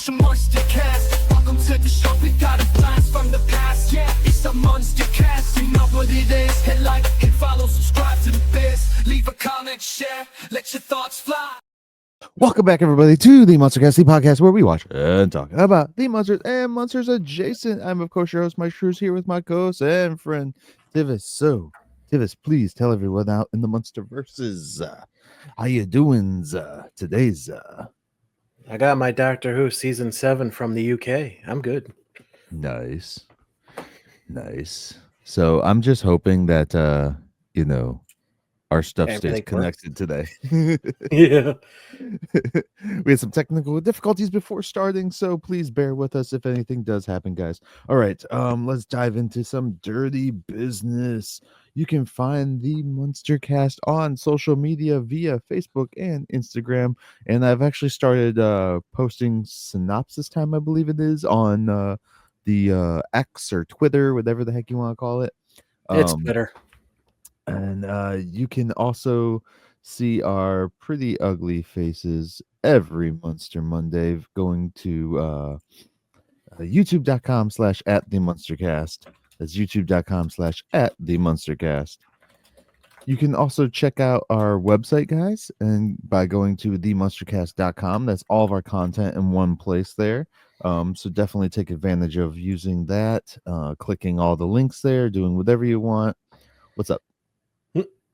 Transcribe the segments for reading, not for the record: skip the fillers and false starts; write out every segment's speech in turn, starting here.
the Munster Cast. Welcome to the show, we got a blast from the past. Yeah, it's the Munster Cast, you know what it is. Hit like, hit follow, subscribe to the biz. Leave a comment, share, let your thoughts fly. Welcome back, everybody, to the Munster Cast, the podcast where we watch and talk about the Munsters and Munsters adjacent. I'm, of course, your host, Myke Shrews, here with my co-host and friend, Tivis. So, Tivis, please tell everyone out in the Munster verses, how you doing today's? I got my Doctor Who season 7 from the UK. I'm good. Nice. So, I'm just hoping that, our stuff stays Everything connected today. Yeah. We had some technical difficulties before starting, so please bear with us if anything does happen, guys. All right, let's dive into some dirty business. You can find the Munster Cast on social media via Facebook and Instagram, and I've actually started posting synopsis time, I believe it is, on the X or Twitter, whatever the heck you want to call it. It's better. And you can also see our pretty ugly faces every Munster Monday going to youtube.com/@TheMunsterCast. That's youtube.com/@TheMunsterCast. You can also check out our website, guys, and by going to themunstercast.com. That's all of our content in one place there. So definitely take advantage of using that, clicking all the links there, doing whatever you want. What's up?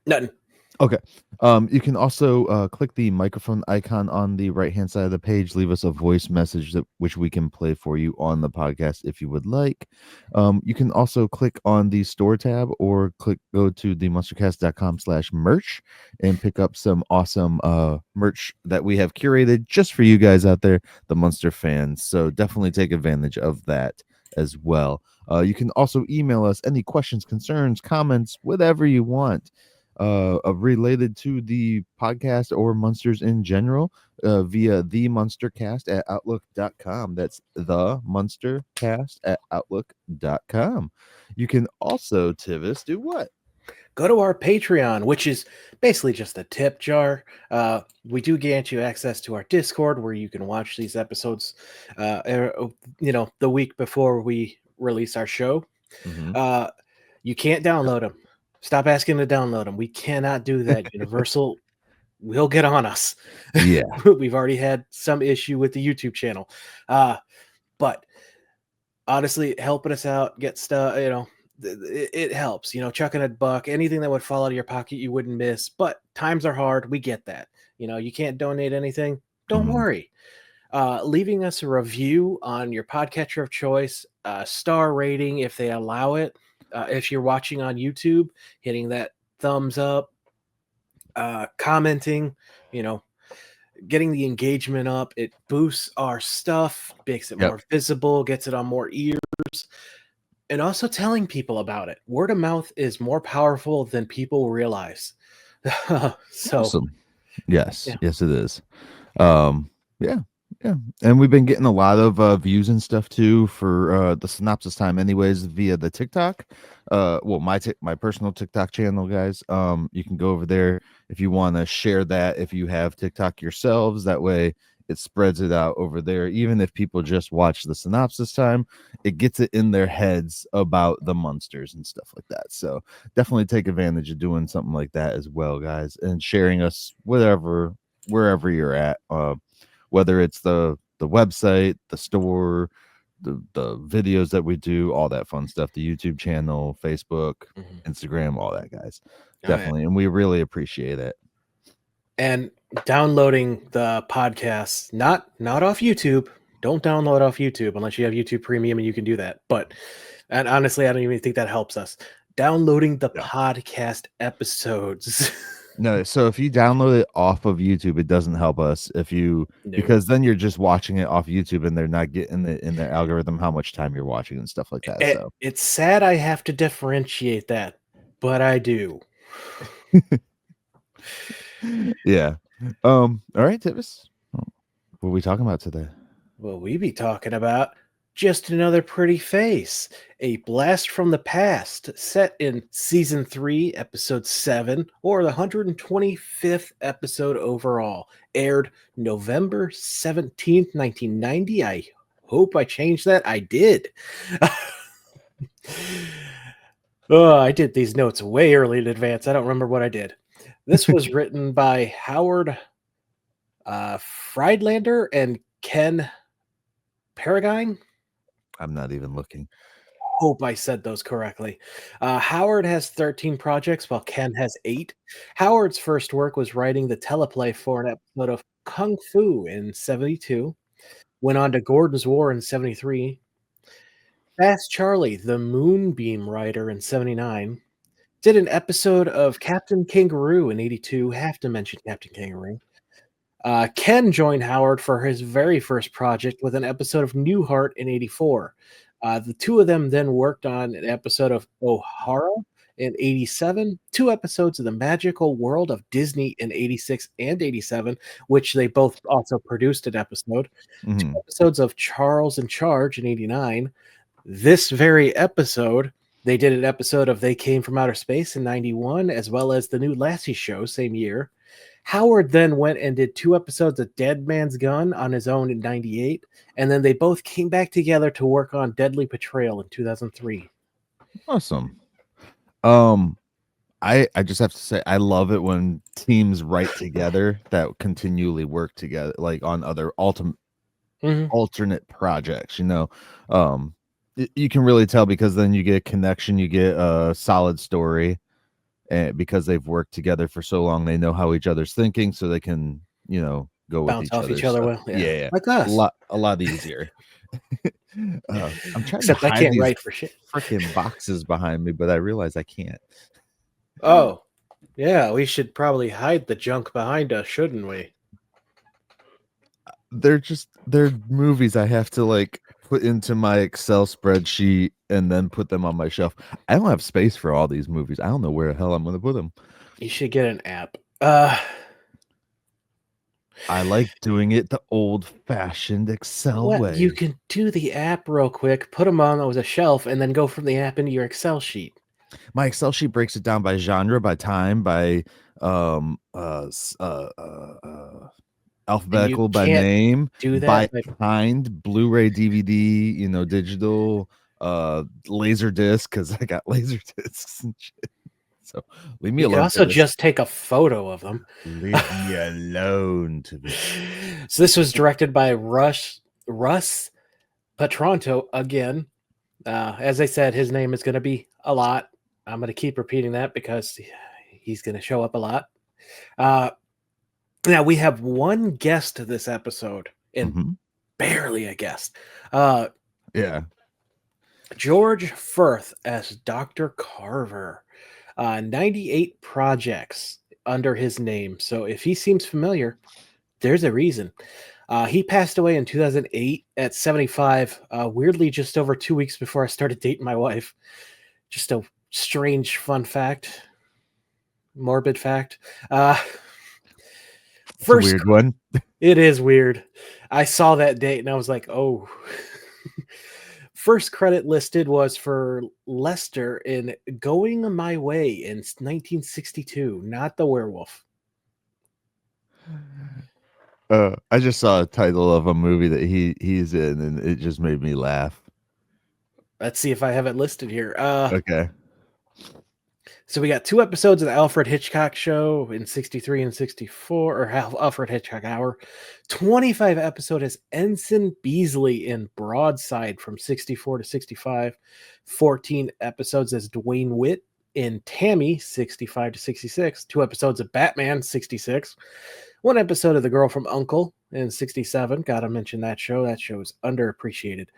Nothing. Okay. You can also click the microphone icon on the right-hand side of the page. Leave us a voice message which we can play for you on the podcast if you would like. You can also click on the store tab or go to themunstercast.com/merch and pick up some awesome merch that we have curated just for you guys out there, the Munster fans. So definitely take advantage of that as well. You can also email us any questions, concerns, comments, whatever you want. Related to the podcast or Munsters in general via TheMunsterCast@outlook.com. That's TheMunsterCast@outlook.com. You can also, Tivis, do what? Go to our Patreon, which is basically just a tip jar. We do grant you access to our Discord where you can watch these episodes, the week before we release our show. Mm-hmm. You can't download them. Stop asking to download them. We cannot do that. Universal will get on us. Yeah. We've already had some issue with the YouTube channel. But honestly, helping us out, get stuff, it helps. Chucking a buck, anything that would fall out of your pocket you wouldn't miss. But times are hard. We get that. You can't donate anything. Don't worry. Leaving us a review on your podcatcher of choice, star rating if they allow it. If you're watching on YouTube, hitting that thumbs up, commenting, getting the engagement up. It boosts our stuff, makes it more visible, gets it on more ears, and also telling people about it. Word of mouth is more powerful than people realize. So, awesome. Yes, it is. Yeah, and we've been getting a lot of views and stuff too for the synopsis time anyways via the TikTok. My personal TikTok channel, guys. You can go over there if you want to share that if you have TikTok yourselves. That way it spreads it out over there. Even if people just watch the synopsis time, it gets it in their heads about the Munsters and stuff like that. So definitely take advantage of doing something like that as well, guys, and sharing us wherever you're at. Whether it's the website, the store, the videos that we do, all that fun stuff, the YouTube channel, Facebook, Instagram, all that, guys. Definitely. And we really appreciate it. And downloading the podcast, not off YouTube. Don't download off YouTube unless you have YouTube Premium and you can do that. And honestly, I don't even think that helps us. Downloading the podcast episodes. No, so if you download it off of YouTube, it doesn't help us because then you're just watching it off YouTube and they're not getting it in their algorithm how much time you're watching and stuff like that. So it's sad I have to differentiate that, but I do. Yeah. All right, Tivis. What are we talking about today? Well, we be talking about Just Another Pretty Face, a blast from the past, set in season 3, episode 7, or the 125th episode overall. Aired November 17th, 1990. I hope I changed that. I did. Oh, I did these notes way early in advance. I don't remember what I did. This was written by Howard Friedlander and Ken Peregrine. I'm not even looking. Hope I said those correctly. Howard has 13 projects, while Ken has 8. Howard's first work was writing the teleplay for an episode of Kung Fu in 72. Went on to Gordon's War in 73. Fast Charlie, the Moonbeam writer in 79. Did an episode of Captain Kangaroo in 82. Have to mention Captain Kangaroo. Ken joined Howard for his very first project with an episode of Newhart in 84. The two of them then worked on an episode of O'Hara in 87, 2 episodes of The Magical World of Disney in 86 and 87, which they both also produced an episode, 2 episodes of Charles in Charge in 89. This very episode, they did an episode of They Came from Outer Space in 91, as well as the new Lassie show same year. Howard then went and did 2 episodes of Dead Man's Gun on his own in 98, and then they both came back together to work on Deadly Betrayal in 2003. Awesome. I just have to say I love it when teams write together that continually work together, like on other alternate projects. You know, you can really tell because then you get a connection, you get a solid story. And because they've worked together for so long, they know how each other's thinking, so they can, you know, go with bounce off each other. Well, yeah, like us, a lot easier. I'm trying Except to hide I can't these write for shit. freaking boxes behind me, but I realize I can't. Oh, yeah, we should probably hide the junk behind us, shouldn't we? They're movies I have to like put into my Excel spreadsheet and then put them on my shelf. I don't have space for all these movies. I don't know where the hell I'm going to put them. You should get an app. I like doing it the old-fashioned Excel way. You can do the app real quick, put them on as a shelf, and then go from the app into your Excel sheet. My Excel sheet breaks it down by genre, by time, by alphabetical, by name, do that by kind, Blu-ray, DVD, you know, digital, laser disc, because I got laser discs and shit. So leave me alone. You can also just take a photo of them. Leave me alone. So this was directed by Russ Patronto again. As I said, his name is going to be a lot. I'm going to keep repeating that because he's going to show up a lot. Now we have one guest this episode, and barely a guest. Yeah. George Firth as Dr. Carver. 98 projects under his name. So if he seems familiar, there's a reason. He passed away in 2008 at 75, weirdly just over 2 weeks before I started dating my wife. Just a strange fun fact. Morbid fact. First, a weird one. It is weird. I saw that date and I was like, oh. First credit listed was for Lester in Going My Way in 1962, not The Werewolf. I just saw a title of a movie that he's in, and it just made me laugh. Let's see if I have it listed here. Okay. So we got 2 episodes of the Alfred Hitchcock Show in 63 and 64, or Alfred Hitchcock Hour. 25 episodes as Ensign Beasley in Broadside from 64 to 65. 14 episodes as Dwayne Witt in Tammy, 65 to 66. 2 episodes of Batman, 66. 1 episode of The Girl from U.N.C.L.E. in 67. Gotta mention that show. That show is underappreciated.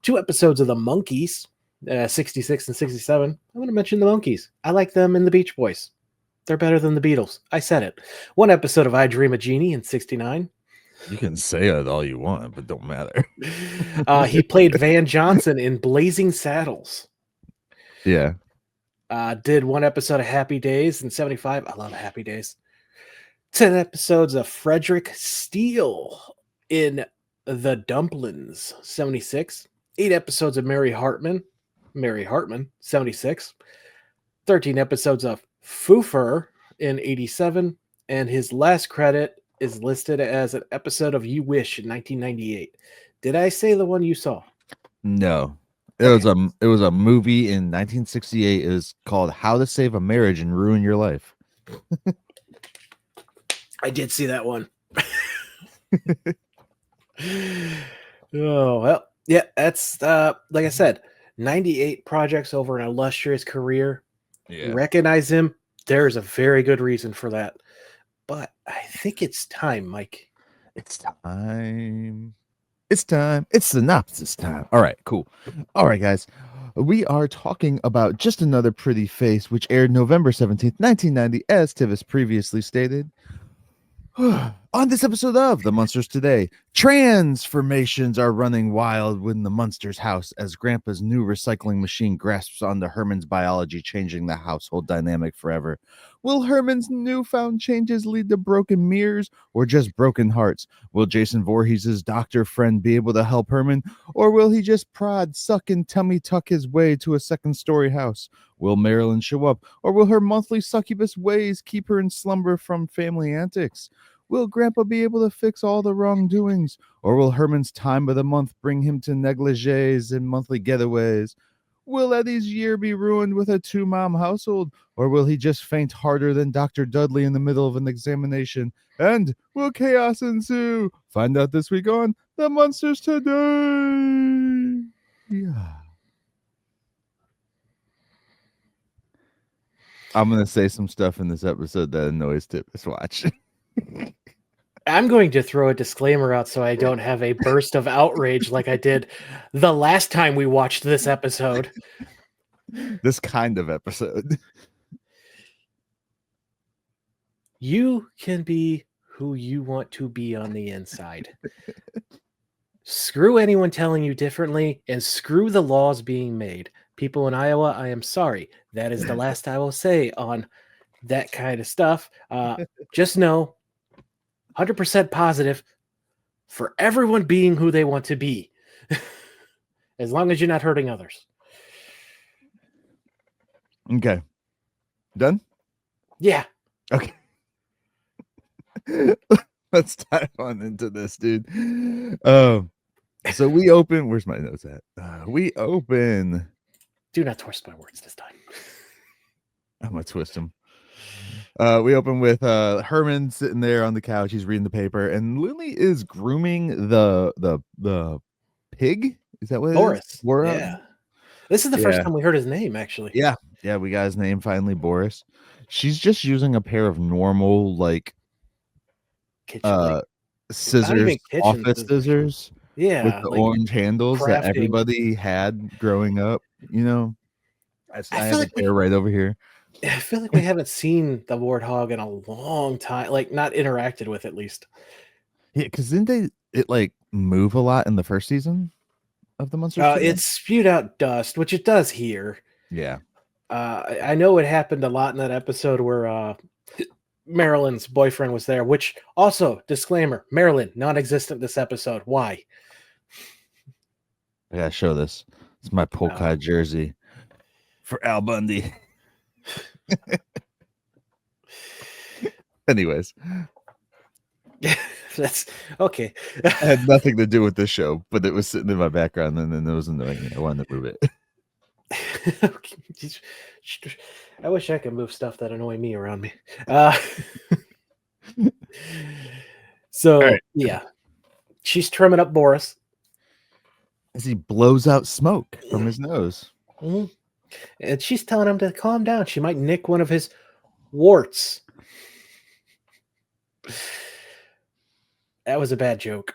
2 episodes of The Monkees, 66 and 67. I'm going to mention the Monkees. I like them and the Beach Boys. They're better than the Beatles. I said it. 1 episode of I Dream a Genie in 69. You can say it all you want, but don't matter. He played Van Johnson in Blazing Saddles. Yeah. Did 1 episode of Happy Days in 75. I love Happy Days. 10 episodes of Frederick Steele in The Dumplings, 76. 8 episodes of Mary Hartman, 76, 13 episodes of Foofer in 87, and his last credit is listed as an episode of You Wish in 1998. Did I say the one you saw? No. It Okay. was a movie in 1968. It was called How to Save a Marriage and Ruin Your Life. I did see that one. Oh, well, yeah, that's like I said, 98 projects over an illustrious career. Yeah. Recognize him. There's a very good reason for that. But I think it's time, Mike. It's time. It's time. It's synopsis time. All right, cool. All right, guys. We are talking about Just Another Pretty Face, which aired November 17th, 1990, as Tivis previously stated. On this episode of The Munsters Today, transformations are running wild within the Munsters house as Grandpa's new recycling machine grasps onto Herman's biology, changing the household dynamic forever. Will Herman's newfound changes lead to broken mirrors or just broken hearts? Will Jason Voorhees' doctor friend be able to help Herman, or will he just prod, suck, and tummy tuck his way to a second-story house? Will Marilyn show up, or will her monthly succubus ways keep her in slumber from family antics? Will Grandpa be able to fix all the wrongdoings, or will Herman's time of the month bring him to negligees and monthly getaways? Will Eddie's year be ruined with a two-mom household, or will he just faint harder than Dr. Dudley in the middle of an examination? And will chaos ensue? Find out this week on The Munsters Today. Yeah. I'm going to say some stuff in this episode that annoys Tivis. Watch. I'm going to throw a disclaimer out so I don't have a burst of outrage like I did the last time we watched this episode. This kind of episode. You can be who you want to be on the inside. Screw anyone telling you differently, and screw the laws being made. People in Iowa, I am sorry. That is the last I will say on that kind of stuff. Just know, 100% positive for everyone being who they want to be. As long as you're not hurting others. Okay. Done? Yeah. Okay. Let's dive on into this, dude. So we open. Where's my notes at? We open. Do not twist my words this time. I'm gonna twist them. We open with Herman sitting there on the couch. He's reading the paper, and Lily is grooming the pig. Is that what Boris. it is? Yeah. This is the first time we heard his name, actually. Yeah. Yeah, we got his name finally, Boris. She's just using a pair of normal, like, scissors, office scissors. Yeah. With the like orange handles crafting. that everybody had growing up, you know. I have a pair right over here. I feel like we haven't seen the warthog in a long time, like not interacted with at least. Yeah, because didn't it like move a lot in the first season of the Munsters? It spewed out dust, which it does here. Yeah. I know it happened a lot in that episode where Marilyn's boyfriend was there, which also, disclaimer, Marilyn, non-existent this episode. Why? I gotta show this. It's my polka jersey for Al Bundy. Anyways. That's okay. It had nothing to do with this show, but it was sitting in my background and then it was annoying. I wanted to move it. I wish I could move stuff that annoy me around me. Yeah, she's trimming up Boris as he blows out smoke from his nose. Mm-hmm. And she's telling him to calm down. She might nick one of his warts. That was a bad joke.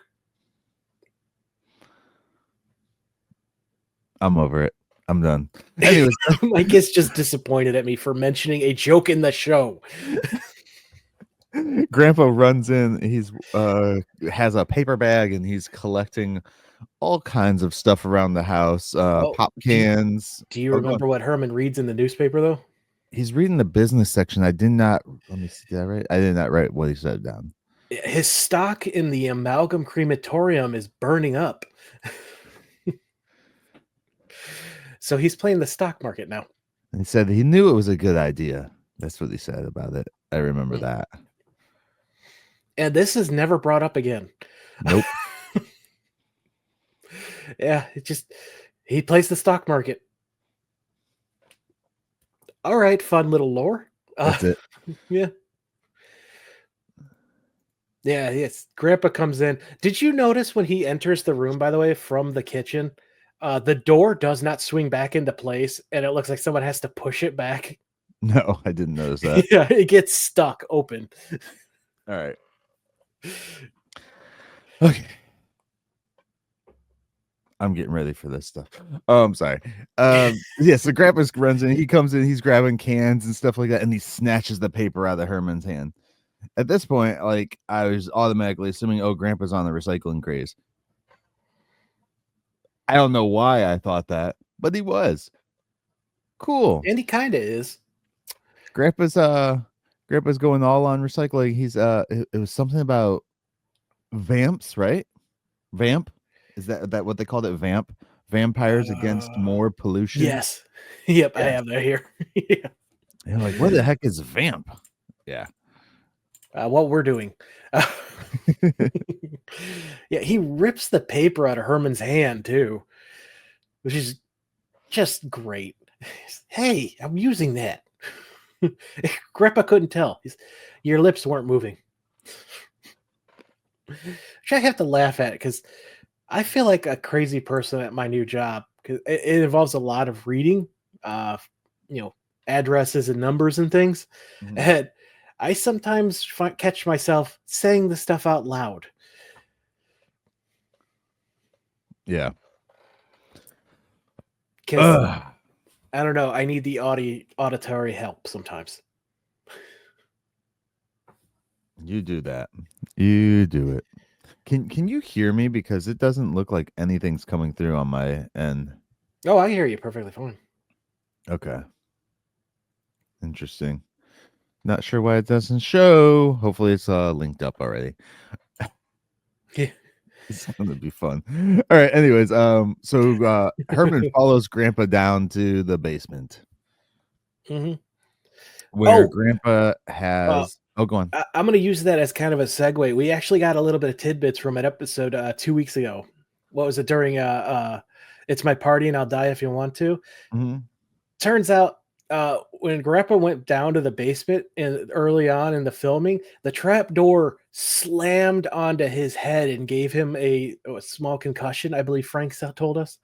I'm over it. I'm done. Anyways, Mike is just disappointed at me for mentioning a joke in the show. Grandpa runs in. He's has a paper bag and he's collecting all kinds of stuff around the house. Pop cans. Do you remember what Herman reads in the newspaper though? He's reading the business section. I did not. Let me see that right. I did not write what he said down. His stock in the amalgam crematorium is burning up. So he's playing the stock market now. And he said he knew it was a good idea. That's what he said about it. I remember that. And this is never brought up again. Nope. Yeah, he plays the stock market. All right, fun little lore. That's it. Yeah. Yeah, yes. Grandpa comes in. Did you notice when he enters the room, by the way, from the kitchen, the door does not swing back into place, and it looks like someone has to push it back. No, I didn't notice that. Yeah, it gets stuck open. All right. Okay. I'm getting ready for this stuff. Oh, I'm sorry. Yeah, so Grandpa runs in, he comes in, he's grabbing cans and stuff like that, and he snatches the paper out of Herman's hand. At this point, like, I was automatically assuming, oh, Grandpa's on the recycling craze. I don't know why I thought that, but he was. Cool. And he kind of is. Grandpa's going all on recycling. He's it was something about vamps, right? Vamp? Is that what they called it? Vamp? Vampires against more pollution? Yes. Yep, Yeah. I have that here. Yeah. You're like, what the heck is vamp? Yeah. What we're doing. Yeah, he rips the paper out of Herman's hand too, which is just great. Hey, I'm using that. Grandpa couldn't tell. Your lips weren't moving. Which I have to laugh at because I feel like a crazy person at my new job because it involves a lot of reading, addresses and numbers and things. Mhm. And I sometimes catch myself saying the stuff out loud. Yeah. Because I don't know, I need the auditory help sometimes. You do that. You do it. Can you hear me? Because it doesn't look like anything's coming through on my end. Oh, I hear you perfectly fine. Okay. Interesting. Not sure why it doesn't show. Hopefully it's linked up already. Yeah. It's gonna be fun. All right. Anyways, so Herman follows Grandpa down to the basement Mm-hmm. where Oh, Grandpa has. Oh, go on. I'm going to use that as kind of a segue. We actually got a little bit of tidbits from an episode 2 weeks ago. What was it during It's My Party and I'll Die If You Want To? Mhm. Turns out when Grandpa went down to the basement early on in the filming, the trap door slammed onto his head and gave him a small concussion. I believe Frank told us.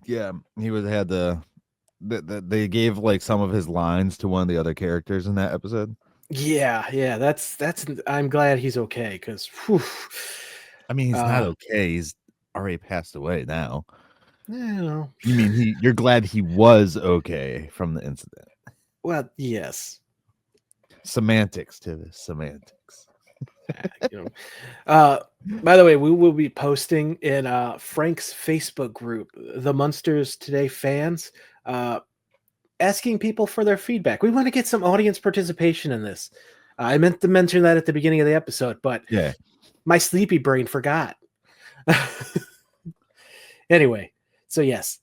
Yeah, he had they gave like some of his lines to one of the other characters in that episode. Yeah. That's. I'm glad he's okay because. I mean, he's not okay. He's already passed away now. You mean you're glad he was okay from the incident? Well, yes. Semantics, Tivis. Semantics. By the way, we will be posting in Frank's Facebook group, the Munsters Today fans, asking people for their feedback. We want to get some audience participation in this. I meant to mention that at the beginning of the episode, but yeah, my sleepy brain forgot. Anyway, so yes,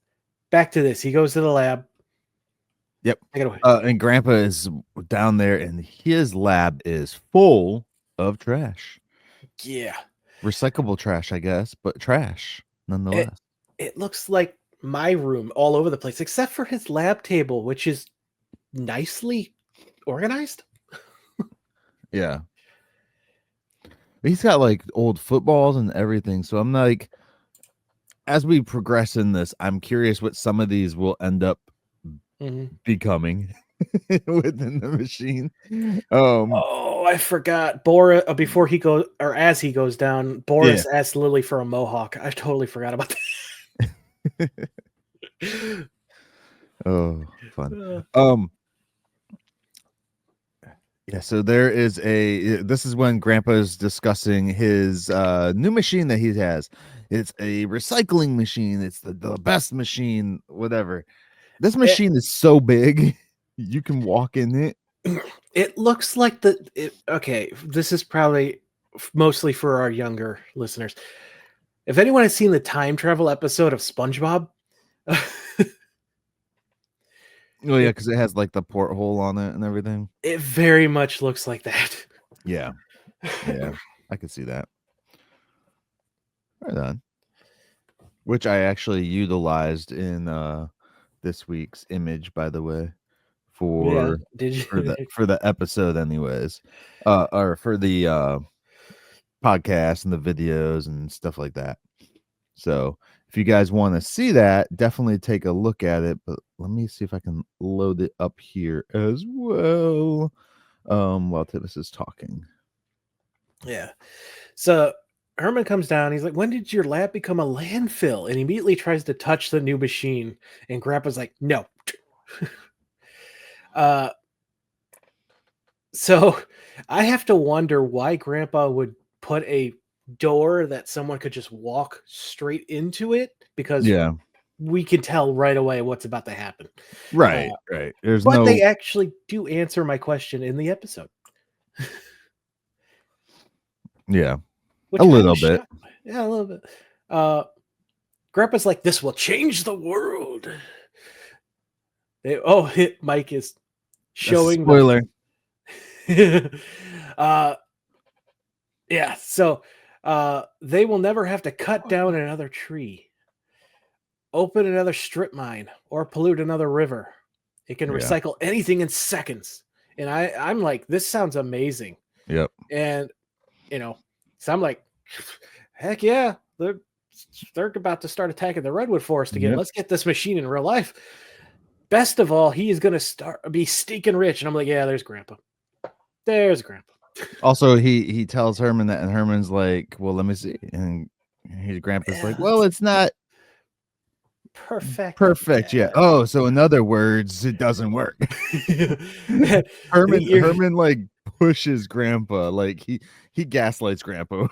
back to this. He goes to the lab. Yep. Take it away. And Grandpa is down there, and his lab is full of trash. Yeah. Recyclable trash, I guess, but trash nonetheless. It looks like my room all over the place, except for his lab table, which is nicely organized. Yeah. He's got like old footballs and everything. So I'm like, as we progress in this, I'm curious what some of these will end up becoming within the machine. Oh, I forgot. Boris, before he goes, or as he goes down, Boris asked Lily for a mohawk. I totally forgot about that. Oh, fun. Yeah, so there is this is when Grandpa's discussing his new machine that he has. It's a recycling machine. It's the best machine, whatever. This machine is so big, you can walk in it. It looks like okay, this is probably mostly for our younger listeners. If anyone has seen the time travel episode of SpongeBob, Oh yeah, because it has like the porthole on it and everything. It very much looks like that. Yeah, yeah, I could see that. Right on. Which I actually utilized in this week's image, by the way, Yeah. for Did you? for the episode, anyways, or for the podcast and the videos and stuff like that. So if you guys want to see that, definitely take a look at it. But let me see if I can load it up here as well. While Tivis is talking. Yeah. So Herman comes down. He's like, "When did your lab become a landfill?" And he immediately tries to touch the new machine. And Grandpa's like, "No." So I have to wonder why Grandpa would put a door that someone could just walk straight into it, because Yeah, we can tell right away what's about to happen. right, right. There's But no, they actually do answer my question in the episode, yeah, which a kind little of bit. yeah, a little bit. Grandpa's like, "This will change the world." Mike is showing the Spoiler. yeah, so they will never have to cut down another tree, open another strip mine, or pollute another river. It can Yeah. recycle anything in seconds. And I'm like, this sounds amazing. Yep. And so I'm like, heck yeah, they're about to start attacking the redwood forest again. Yep. Let's get this machine in real life. Best of all, he is going to be stinking rich. And I'm like, yeah, there's Grandpa. There's Grandpa. Also, he tells Herman that, and Herman's like, "Well, let me see." And his grandpa's like, "Well, it's not perfect. yet." Oh, so in other words, it doesn't work. Herman like pushes Grandpa, like he gaslights Grandpa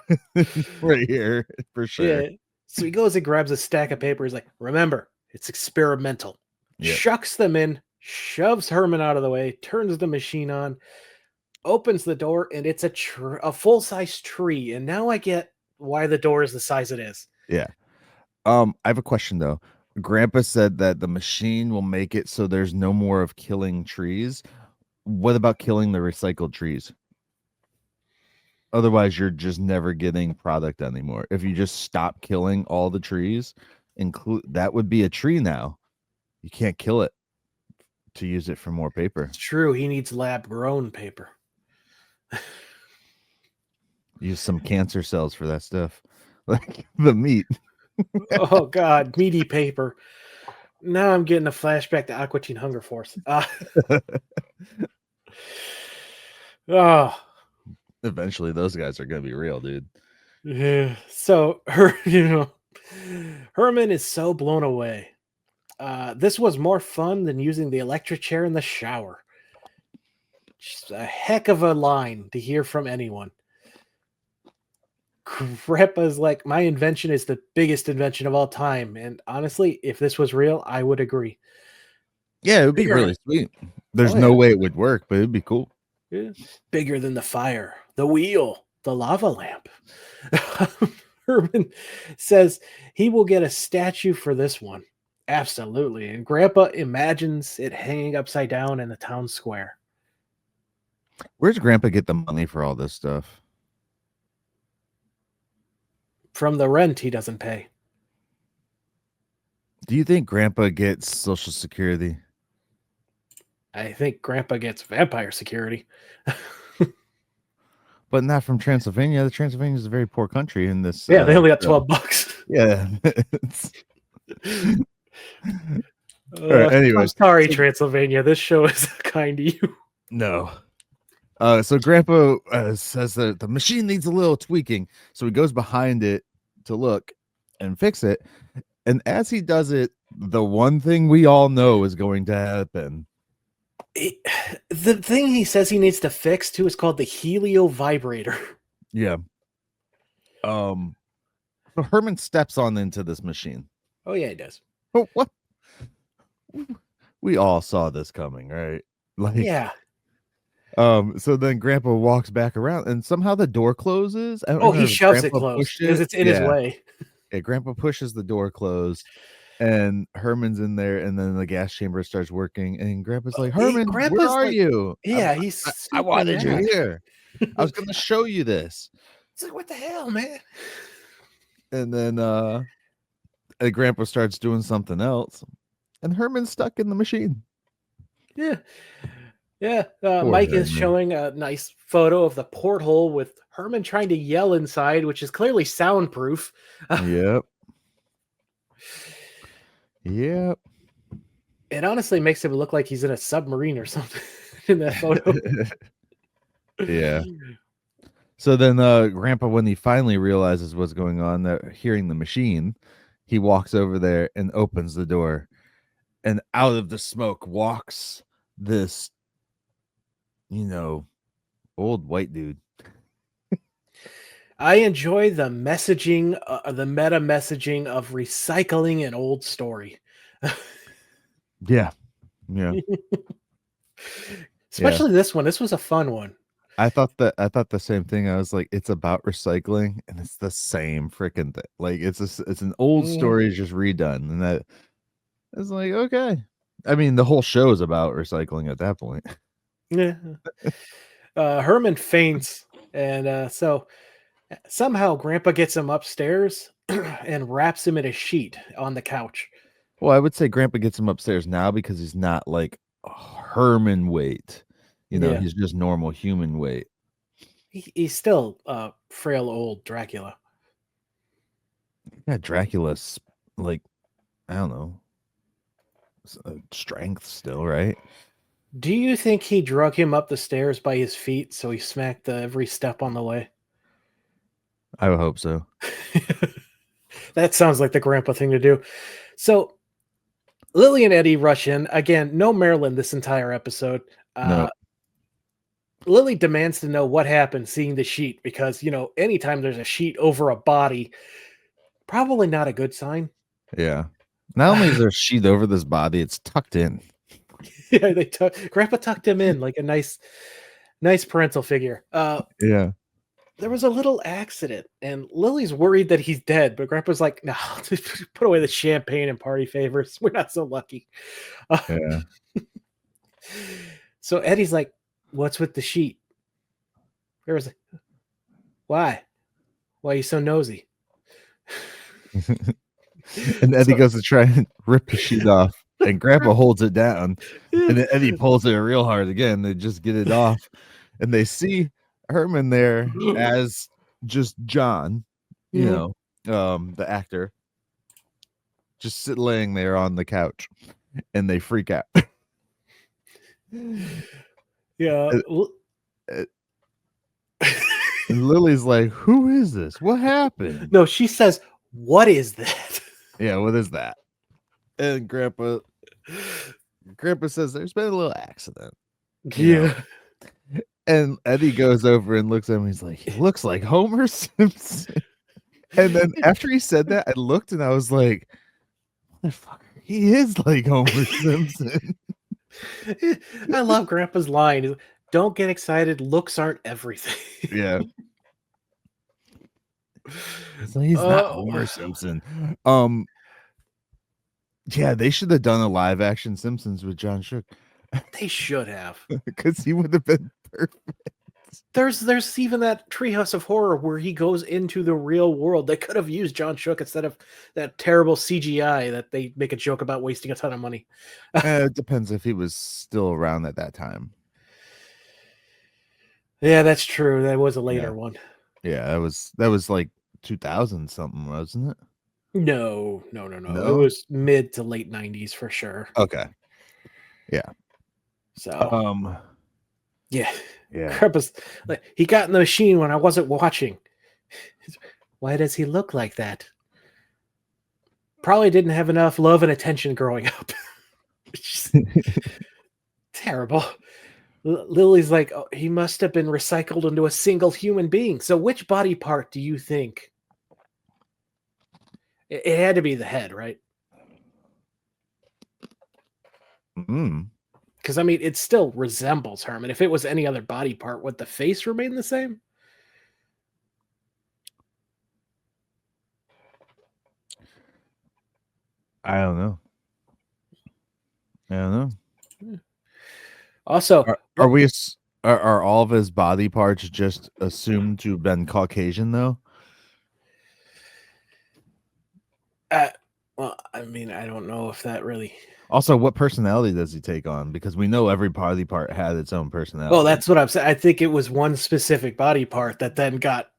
right here for sure. Yeah. So he goes and grabs a stack of paper. He's like, "Remember, it's experimental." Yep. Chucks them in, shoves Herman out of the way, turns the machine on, opens the door, and it's a full-size tree. And now I get why the door is the size it is. Yeah. I have a question though. Grandpa said that the machine will make it so there's no more of killing trees. What about killing the recycled trees? Otherwise, you're just never getting product anymore. If you just stop killing all the trees, that would be a tree now. You can't kill it to use it for more paper. It's true. He needs lab-grown paper. Use some cancer cells for that stuff, like the meat. Oh God, meaty paper. Now I'm getting a flashback to Aqua Teen Hunger Force. Eventually, those guys are gonna be real, dude. Yeah. So Herman is so blown away. This was more fun than using the electric chair in the shower. Just a heck of a line to hear from anyone. Grandpa's like, "My invention is the biggest invention of all time." And honestly, if this was real, I would agree. Yeah, it would be really sweet. There's no way it would work, but it'd be cool. Yeah. Bigger than the fire, the wheel, the lava lamp. Herman says he will get a statue for this one. Absolutely. And Grandpa imagines it hanging upside down in the town square. Where's Grandpa get the money for all this stuff? From the rent he doesn't pay. Do you think Grandpa gets Social Security? I think Grandpa gets vampire security. But not from Transylvania. Transylvania is a very poor country in this. Yeah, they only got $12. Yeah. All right, anyway, I'm sorry, Transylvania. This show is kind to you. No. So Grandpa says that the machine needs a little tweaking. So he goes behind it to look and fix it. And as he does it, the one thing we all know is going to happen. The thing he says he needs to fix too is called the helio vibrator. Yeah. So Herman steps on into this machine. Oh yeah, he does. Oh, what? We all saw this coming, right? Like, yeah. So then Grandpa walks back around, and somehow the door closes. He shoves it closed because it's in his way. Yeah, Grandpa pushes the door closed, And Herman's in there, and then the gas chamber starts working, and Grandpa's like, Herman, where Grandpa's are like, you? yeah, he's I super wanted you mad. here. I was gonna show you this. It's like, what the hell, man? And then Grandpa starts doing something else, and Herman's stuck in the machine. Yeah. Yeah. Poor Myke is Herman. showing a nice photo of the porthole with Herman trying to yell inside, which is clearly soundproof. Yep. Yep. It honestly makes him look like he's in a submarine or something in that photo. Yeah. So then Grandpa, when he finally realizes what's going on, hearing the machine, he walks over there and opens the door, and out of the smoke walks this, old white dude. I enjoy the messaging, the meta messaging of recycling an old story. Yeah. Yeah. Especially this one. This was a fun one. I thought the same thing. I was like, it's about recycling, and it's the same freaking thing. Like it's an old story just redone, and that is like, okay. I mean, the whole show is about recycling at that point. Yeah. Herman faints, and so somehow Grandpa gets him upstairs and wraps him in a sheet on the couch. Well, I would say Grandpa gets him upstairs now because he's not like Herman weight. Yeah. He's just normal human weight. He's still frail old Dracula. Yeah, Dracula's like, I don't know, strength still, right? Do you think he drug him up the stairs by his feet so he smacked every step on the way? I would hope so. That sounds like the Grandpa thing to do. So Lily and Eddie rush in. Again, no Marilyn this entire episode. No. Lily demands to know what happened seeing the sheet because, anytime there's a sheet over a body, probably not a good sign. Yeah. Not only is there a sheet over this body, it's tucked in. Yeah, Grandpa tucked him in like a nice parental figure. Yeah. There was a little accident, and Lily's worried that he's dead, but Grandpa's like, no, put away the champagne and party favors. We're not so lucky. Yeah. So Eddie's like, what's with the sheet? Grandpa's like, why? Why are you so nosy? And Eddie goes to try and rip the sheet off, and Grandpa holds it down, and then Eddie pulls it real hard again. They just get it off, and they see Herman there as just John, the actor, just laying there on the couch, and they freak out. Yeah. And Lily's like, who is this? What happened? No, she says, what is that? Yeah, what is that? And Grandpa says there's been a little accident. Yeah. And Eddie goes over and looks at him. He's like, he looks like Homer Simpson. And then after he said that, I looked and I was like, motherfucker, he is like Homer Simpson. I love Grandpa's line. Don't get excited. Looks aren't everything. Yeah. It's like, he's not Homer Simpson. Yeah, they should have done a live action Simpsons with John Shook. They should have. Because he would have been perfect. There's even that Treehouse of Horror where he goes into the real world. They could have used John Shook instead of that terrible CGI that they make a joke about wasting a ton of money. It depends if he was still around at that time. Yeah, that's true. That was a later one. Yeah, that was like 2000 something, wasn't it? No. It was mid to late 90s for sure. Okay. Yeah. So yeah. Yeah. Grandpa's like, he got in the machine when I wasn't watching. Why does he look like that? Probably didn't have enough love and attention growing up. Terrible. Lily's like, oh, he must have been recycled into a single human being. So which body part do you think? It had to be the head, right? Because, I mean, it still resembles Herman. If it was any other body part, would the face remain the same? I don't know. I don't know. Also, Are we? Are all of his body parts just assumed to have been Caucasian though? well, I mean, I don't know if that really. Also, what personality does he take on? Because we know every body part had its own personality. Well, that's what I'm saying. I think it was one specific body part that then got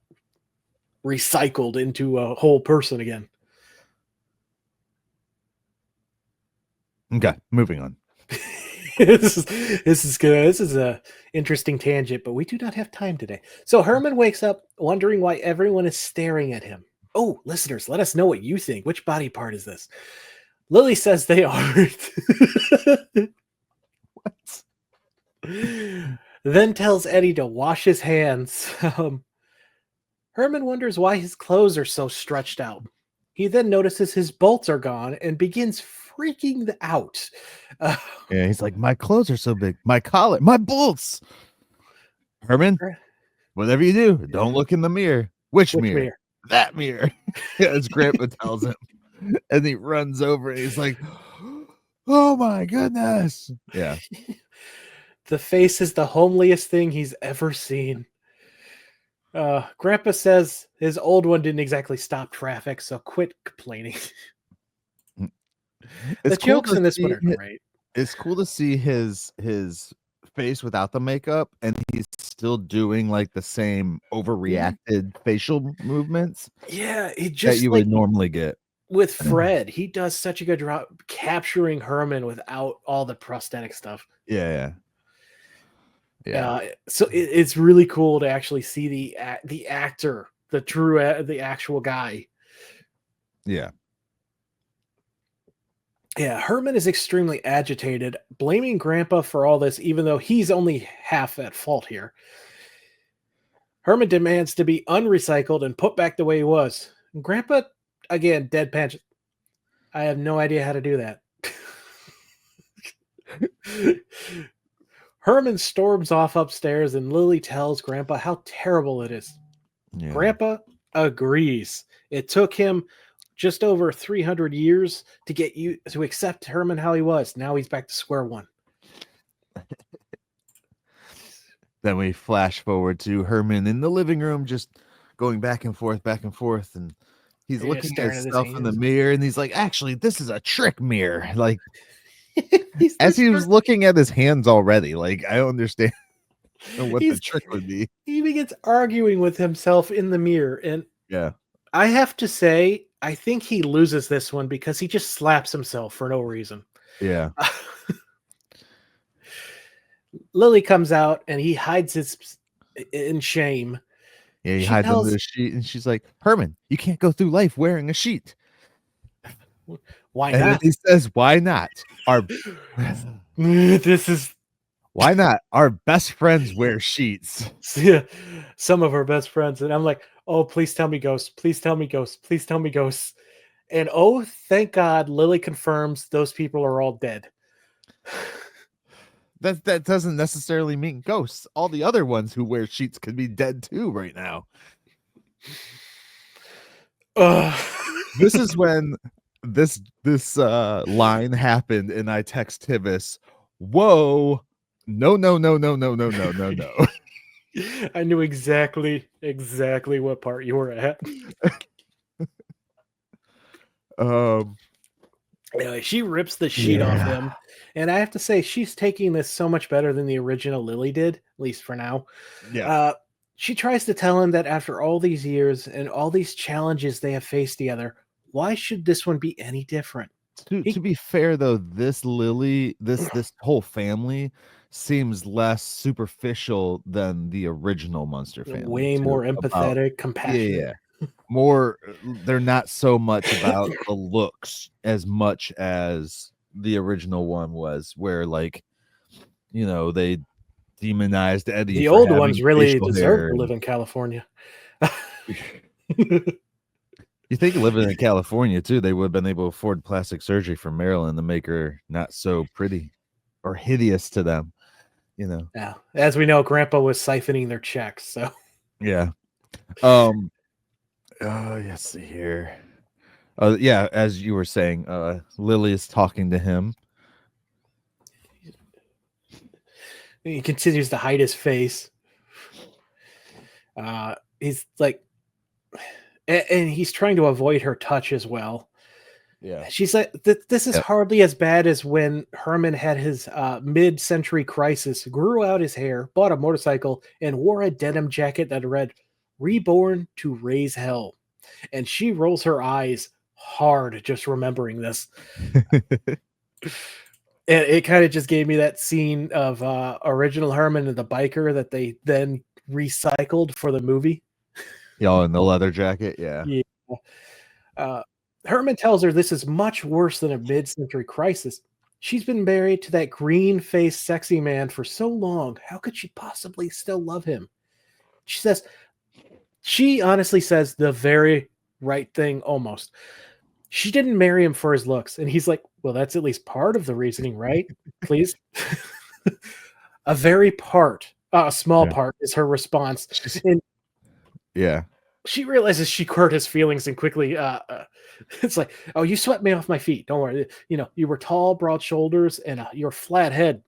recycled into a whole person again. Okay, moving on. this is good. This is a interesting tangent, but we do not have time today. So Herman wakes up wondering why everyone is staring at him. Oh, listeners, let us know what you think. Which body part is this? Lily says they aren't. What? Then tells Eddie to wash his hands. Herman wonders why his clothes are so stretched out. He then notices his bolts are gone and begins freaking out. Yeah, he's like, my clothes are so big. My collar, my bolts. Herman, whatever you do, don't look in the mirror. Which mirror? That mirror. As Grandpa tells him. And he runs over and he's like, oh my goodness. Yeah. The face is the homeliest thing he's ever seen. Grandpa says his old one didn't exactly stop traffic, so quit complaining. The jokes in this one are great. It's cool to see his face without the makeup, and he's still doing like the same overreacted facial movements. Yeah, he just that you would normally get with Fred. He does such a good job capturing Herman without all the prosthetic stuff. Yeah. So it's really cool to actually see the actor, the actual guy. Yeah. Yeah, Herman is extremely agitated, blaming Grandpa for all this, even though he's only half at fault here. Herman demands to be unrecycled and put back the way he was. Grandpa, again, deadpan. I have no idea how to do that. Herman storms off upstairs and Lily tells Grandpa how terrible it is. Yeah. Grandpa agrees. It took him just over 300 years to get you to accept Herman how he was. Now he's back to square one. Then we flash forward to Herman in the living room, just going back and forth, and he's looking at himself in the mirror, and he's like, actually, this is a trick mirror. Like, as he was looking at his hands already, like, I don't understand what the trick would be. He begins arguing with himself in the mirror, and yeah, I have to say, I think he loses this one because he just slaps himself for no reason. Yeah. Lily comes out and he hides his in shame. Yeah, he hides under the sheet, and she's like, Herman, you can't go through life wearing a sheet. Why and not? Then he says, why not? Why not? Our best friends wear sheets. Yeah, some of our best friends. And I'm like, oh, please tell me ghosts. Please tell me ghosts. Please tell me ghosts. And oh, thank God, Lily confirms those people are all dead. That doesn't necessarily mean ghosts. All the other ones who wear sheets could be dead too right now. This is when this line happened, and I text Tivis, whoa, no. I knew exactly what part you were at. Anyway, she rips the sheet off him, and I have to say she's taking this so much better than the original Lily did, at least for now. Yeah. She tries to tell him that after all these years and all these challenges they have faced together, why should this one be any different? To be fair, though, this Lily, this whole family seems less superficial than the original Munster family. Way more empathetic, compassionate. Yeah. More, they're not so much about the looks as much as the original one was, where, like, you know, they demonized Eddie. The old ones really deserve to live in California. You think living in California too, they would have been able to afford plastic surgery for Marilyn to make her not so pretty or hideous to them, you know. Yeah, as we know, Grandpa was siphoning their checks. So yeah. Let's see here. Yeah, as you were saying, Lily is talking to him. He continues to hide his face. He's like, and he's trying to avoid her touch as well. Yeah. She's like, this is Yep. hardly as bad as when Herman had his mid-century crisis, grew out his hair, bought a motorcycle, and wore a denim jacket that read, "Reborn to raise hell." And she rolls her eyes hard just remembering this. And it kind of just gave me that scene of original Herman and the biker that they then recycled for the movie. Y'all in the leather jacket. Yeah. Yeah. Herman tells her this is much worse than a mid-century crisis. She's been married to that green-faced sexy man for so long. How could she possibly still love him? She honestly says the very right thing almost. She didn't marry him for his looks. And he's like, well, that's at least part of the reasoning, right? Please. A very part, a small part is her response. And yeah. she realizes she hurt his feelings and quickly it's like, oh, you swept me off my feet. Don't worry. You know, you were tall, broad shoulders, and your flat head.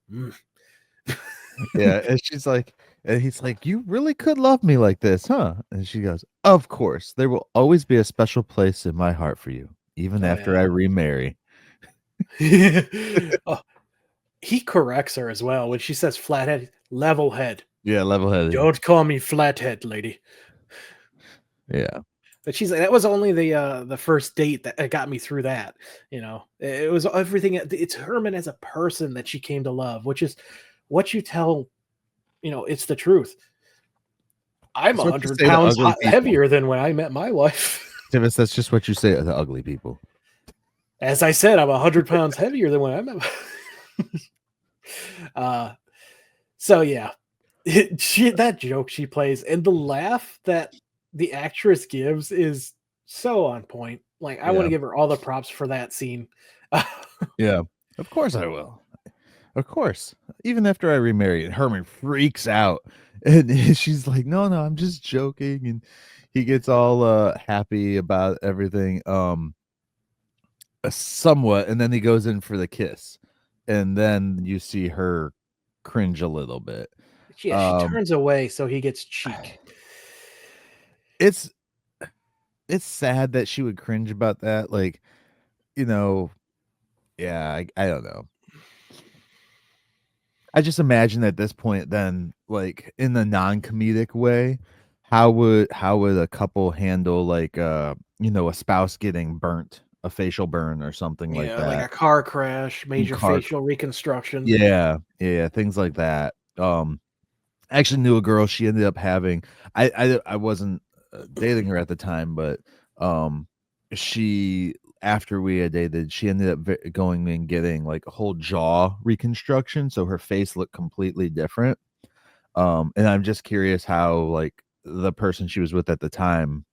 Yeah. And she's like, and he's like, you really could love me like this, huh? And she goes, of course. There will always be a special place in my heart for you, even after I remarry. Oh, he corrects her as well when she says flathead, level head. Yeah, level headed. Don't call me flathead, lady. Yeah. But she's like, that was only the first date that got me through that. You know, it was everything. It's Herman as a person that she came to love, which is what you tell. You know, it's the truth. I'm That's what you 100 say to pounds ugly people. heavier than when I met my wife. Tivis, that's just what you say to ugly people. As I said, I'm 100 pounds heavier than when I met so yeah, that joke she plays and the laugh that the actress gives is so on point. Like, I want to give her all the props for that scene. Yeah, of course I will. Of course. Even after I remarry, and Herman freaks out. And she's like, no, I'm just joking. And he gets all happy about everything. Somewhat, and then he goes in for the kiss. And then you see her cringe a little bit. Yeah, she turns away so he gets cheek. It's sad that she would cringe about that. Like, you know, yeah, I don't know. I just imagine at this point then, like, in the non-comedic way, how would a couple handle, like, you know, a spouse getting burnt, a facial burn or something like that? Like a car crash, major facial reconstruction. Yeah, things like that. I actually knew a girl, she ended up having I wasn't dating her at the time, but she, after we had dated, she ended up going and getting like a whole jaw reconstruction, so her face looked completely different. And I'm just curious how, like, the person she was with at the time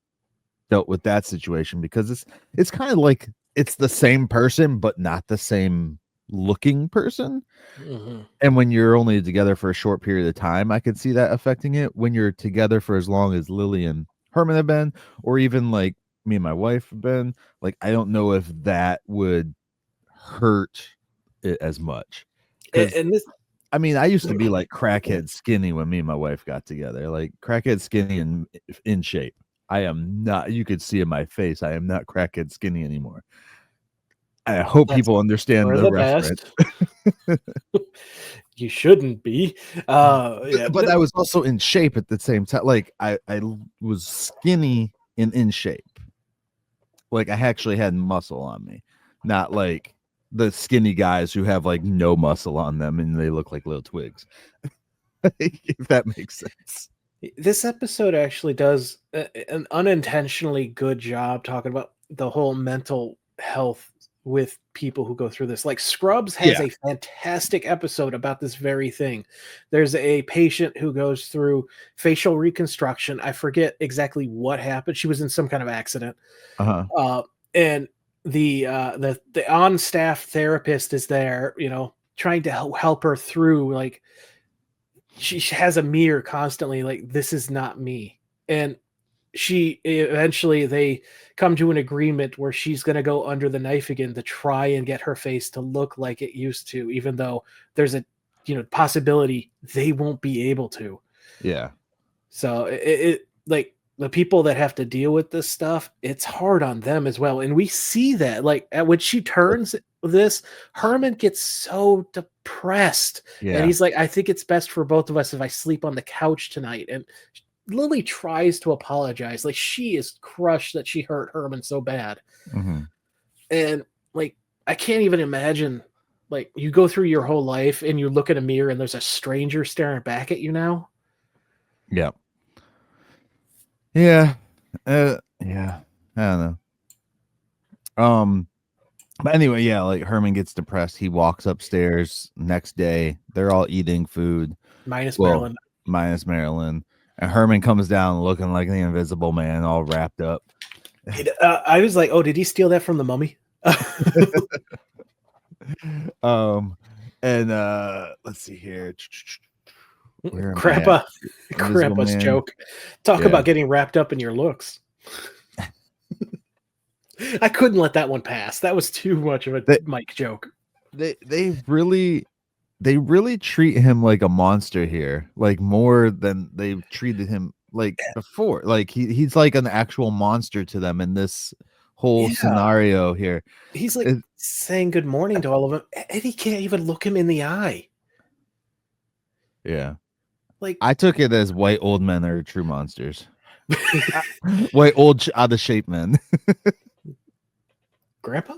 dealt with that situation, because it's kind of like it's the same person but not the same looking person. And when you're only together for a short period of time, I could see that affecting it. When you're together for as long as Lily and Herman have been, or even like me and my wife have been, like, I don't know if that would hurt it as much. And this, I mean, I used to be like crackhead skinny when me and my wife got together, like crackhead skinny and in shape. I am not, you could see in my face, I am not crackhead skinny anymore. I hope people understand the reference. You shouldn't be. Yeah, but I was also in shape at the same time. Like, I was skinny and in shape. Like, I actually had muscle on me, not like the skinny guys who have like no muscle on them and they look like little twigs. If that makes sense. This episode actually does an unintentionally good job talking about the whole mental health with people who go through this. Like, Scrubs has a fantastic episode about this very thing. There's a patient who goes through facial reconstruction. I forget exactly what happened. She was in some kind of accident. And the on staff therapist is there, you know, trying to help her through. Like, she has a mirror constantly, like, this is not me. And she eventually they come to an agreement where she's going to go under the knife again to try and get her face to look like it used to, even though there's a possibility they won't be able to. Yeah. So it like the people that have to deal with this stuff, it's hard on them as well. And we see that like when she turns this, Herman gets so depressed. And Yeah. he's like, I think it's best for both of us if I sleep on the couch tonight. And Lily tries to apologize. Like she is crushed that she hurt Herman so bad. Mm-hmm. And like, I can't even imagine, like you go through your whole life and you look in a mirror and there's a stranger staring back at you now. Yeah. Yeah. Yeah. I don't know. But anyway, yeah, like Herman gets depressed. He walks upstairs next day. They're all eating food. Minus Well, Marilyn. minus Marilyn. And Herman comes down looking like the Invisible Man, all wrapped up. I was like, oh, did he steal that from the Mummy? And let's see here. Where am I Grandpa's Man. joke. Talk about getting wrapped up in your looks. I couldn't let that one pass. That was too much of a Myke joke. They really treat him like a monster here, like more than they've treated him like before. Like he's like an actual monster to them in this whole scenario here. He's like saying good morning to all of them, and he can't even look him in the eye. Yeah. Like I took it as white old men are true monsters. White old out of shape men. Grandpa?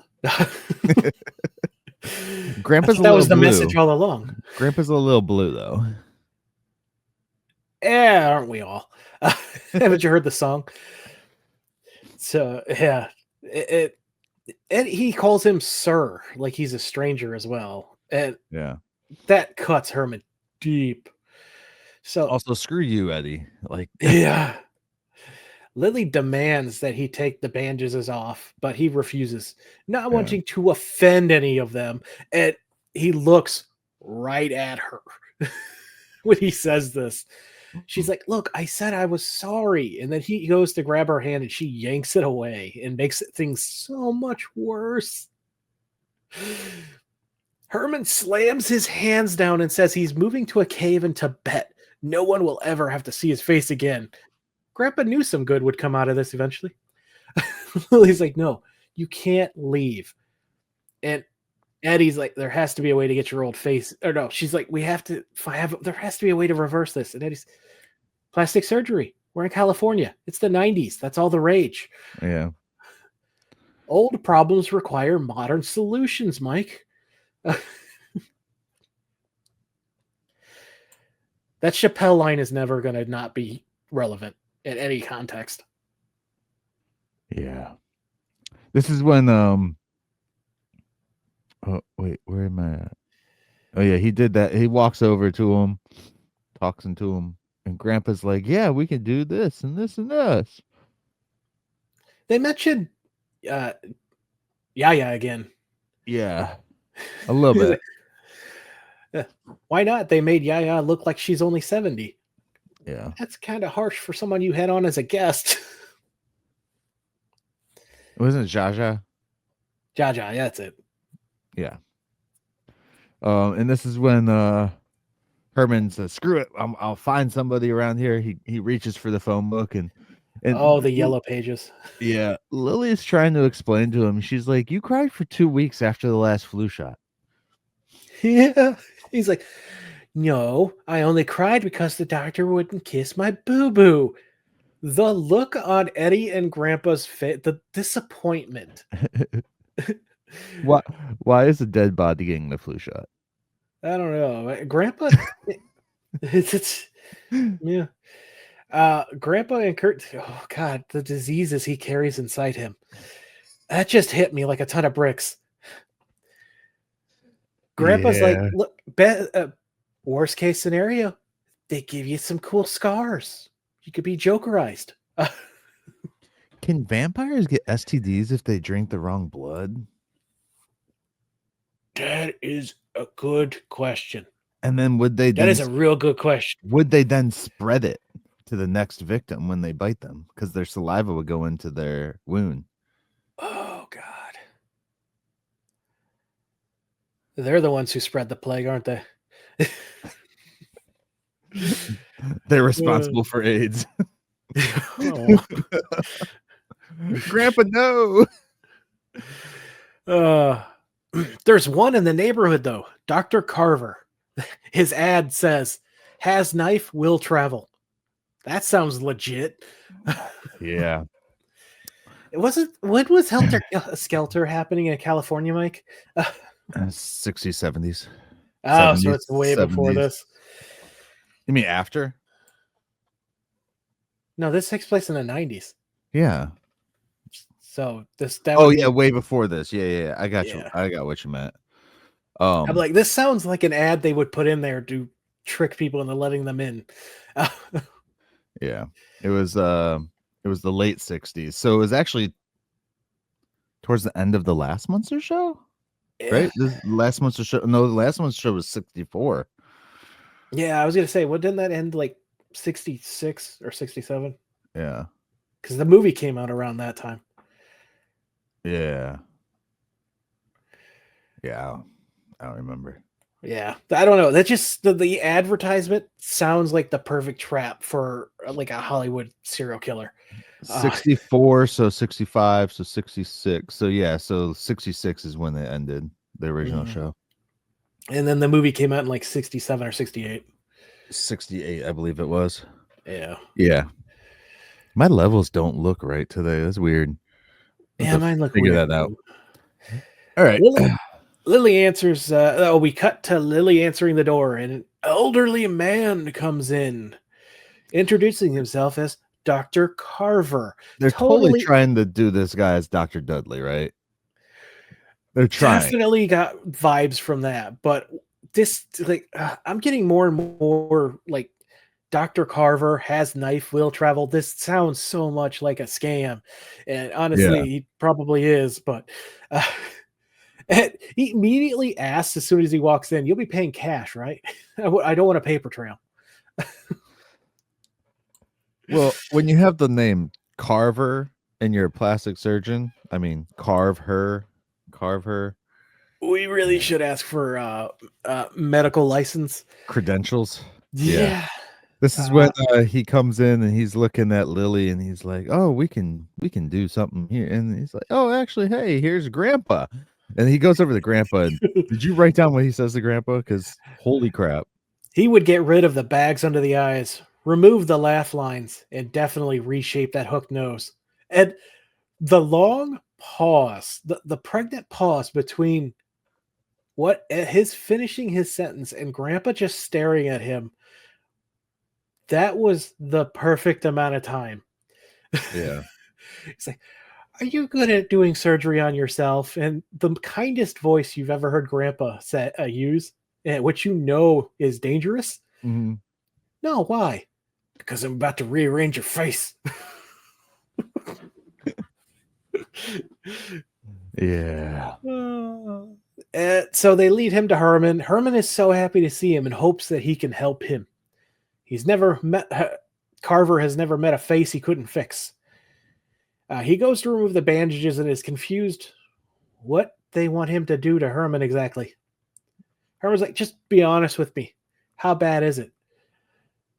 Grandpa's that was the message all along. Grandpa's a little blue though. Yeah, aren't we all? Haven't you heard the song? So yeah, and he calls him sir, like he's a stranger as well, and that cuts Herman deep. So also, screw you, Eddie. Like yeah. Lily demands that he take the bandages off, but he refuses, not wanting to offend any of them. And he looks right at her when he says this. She's like, look, I said I was sorry. And then he goes to grab her hand and she yanks it away and makes things so much worse. Herman slams his hands down and says he's moving to a cave in Tibet. No one will ever have to see his face again. Grandpa knew some good would come out of this eventually. Lily's like, no, you can't leave. And Eddie's like, there has to be a way to get your old face. Or no, she's like, there has to be a way to reverse this. And Eddie's, plastic surgery. We're in California. It's the 90s. That's all the rage. Yeah. Old problems require modern solutions, Myke. That Chappelle line is never going to not be relevant in any context. Yeah. This is when oh wait, where am I at? Oh yeah, he did that. He walks over to him, talks to him, and Grandpa's like, yeah, we can do this and this and this. They mentioned Yaya again. Yeah. A little bit. Why not? They made Yaya look like she's only 70. Yeah. That's kind of harsh for someone you had on as a guest. Wasn't it Jaja? Jaja, yeah, that's it. Yeah. And this is when Herman says, screw it, I'll find somebody around here. He reaches for the phone book and the yellow pages. Yeah. Lily's trying to explain to him. She's like, you cried for 2 weeks after the last flu shot. Yeah. He's like, no, I only cried because the doctor wouldn't kiss my boo-boo. The look on Eddie and Grandpa's face, the disappointment. Why is a dead body getting the flu shot? I don't know. Grandpa, yeah. Grandpa and Kurt, oh God, the diseases he carries inside him. That just hit me like a ton of bricks. Grandpa's like, look, worst case scenario, they give you some cool scars. You could be jokerized. Can vampires get STDs if they drink the wrong blood? That is a good question. And then would they? That is a real good question. Would they then spread it to the next victim when they bite them because their saliva would go into their wound. Oh God. They're the ones who spread the plague, aren't they? They're responsible for AIDS. Oh. Grandpa, no. There's one in the neighborhood though. Dr. Carver. His ad says, "Has knife, will travel." That sounds legit. Yeah. It wasn't. When was Helter Skelter happening in California, Mike? 60s, 70s. Oh, so it's way before 70s. this. You mean after? No, this takes place in the 90s. Yeah. So way before this. Yeah. I got you. I got what you meant. I'm like, this sounds like an ad they would put in there to trick people into letting them in. Yeah. It was the late 60s. So it was actually towards the end of the last Munster show. Yeah. Right? This last Munster show. No, the last Munster show was 64. Yeah, I was gonna say, what didn't that end like 66 or 67? Yeah. Because the movie came out around that time. Yeah. Yeah. I don't remember. Yeah, I don't know. That just the advertisement sounds like the perfect trap for like a Hollywood serial killer. 64, so 65, so 66. So yeah, so 66 is when it ended, the original show. And then the movie came out in like 67 or 68. 68, I believe it was. Yeah. Yeah. My levels don't look right today. That's weird. Yeah, mine look figure weird that out. All right. Lily answers. We cut to Lily answering the door, and an elderly man comes in, introducing himself as Dr. Carver. They're totally trying to do this guy as Dr. Dudley, right? They're trying. Definitely got vibes from that, but this I'm getting more and more like Dr. Carver has knife, will travel. This sounds so much like a scam, and honestly, he probably is. But he immediately asks as soon as he walks in, "You'll be paying cash, right?" I don't want a paper trail. Well, when you have the name Carver and you're a plastic surgeon, I mean, carve her. We really should ask for medical license credentials. Yeah. This is when he comes in and he's looking at Lily and he's like, "Oh, we can do something here." And he's like, "Oh, actually, hey, here's Grandpa." And he goes over to Grandpa. And, did you write down what he says to Grandpa? Because holy crap. He would get rid of the bags under the eyes, remove the laugh lines, and definitely reshape that hooked nose. And the long pause, the pregnant pause between his finishing his sentence and Grandpa just staring at him, that was the perfect amount of time. Yeah. It's like, "Are you good at doing surgery on yourself?" And the kindest voice you've ever heard Grandpa use, which you know is dangerous. Mm-hmm. No, why? Because I'm about to rearrange your face. Yeah. So they lead him to Herman. Herman is so happy to see him and hopes that he can help him. He's never met Carver has never met a face he couldn't fix. He goes to remove the bandages and is confused what they want him to do to Herman exactly. Herman's like, "Just be honest with me. How bad is it?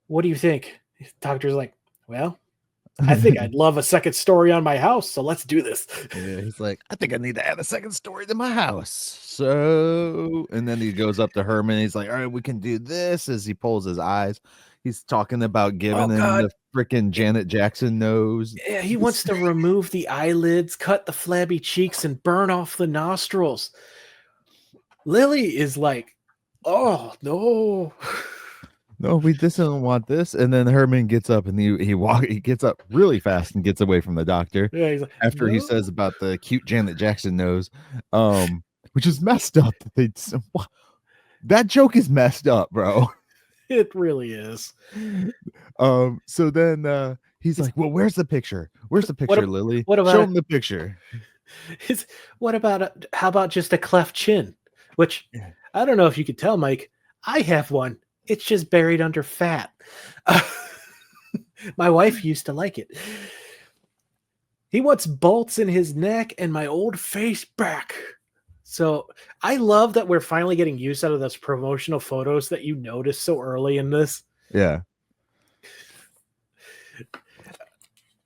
What do you think?" The doctor's like, "Well, I think I'd love a second story on my house, so let's do this." Yeah, he's like, "I think I need to add a second story to my house." So, and then he goes up to Herman. He's like, "All right, we can do this." As he pulls his eyes, he's talking about giving him the freaking Janet Jackson nose. Yeah, he wants to remove the eyelids, cut the flabby cheeks, and burn off the nostrils. Lily is like, "Oh no." No, we just don't want this. And then Herman gets up and he gets up really fast and gets away from the doctor. Yeah, he's like, after he says about the cute Janet Jackson nose, which is messed up. That joke is messed up, bro. It really is. So then he's like, "Well, where's the picture? Where's the picture, Lily? Show him the picture." How about just a cleft chin? Which I don't know if you could tell, Mike. I have one. It's just buried under fat. My wife used to like it. He wants bolts in his neck and my old face back. So I love that we're finally getting use out of those promotional photos that you noticed so early in this. Yeah.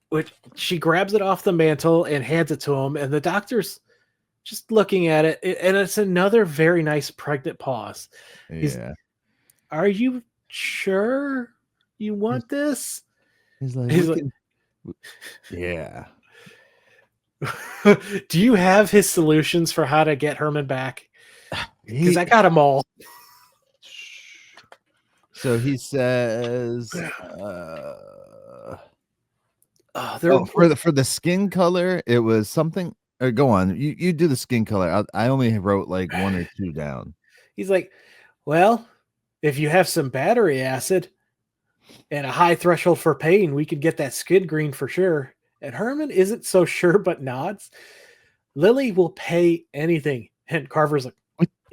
Which she grabs it off the mantle and hands it to him, and the doctor's just looking at it, and it's another very nice pregnant pause. Yeah. Are you sure you want this? He's like, yeah. Do you have his solutions for how to get Herman back? Because I got them all. So he says, for the skin color, it was something. Or go on, you do the skin color. I only wrote like 1 or 2 down. He's like, well, if you have some battery acid and a high threshold for pain, we could get that skin green for sure. And Herman isn't so sure, but nods. Lily will pay anything. And Carver's like,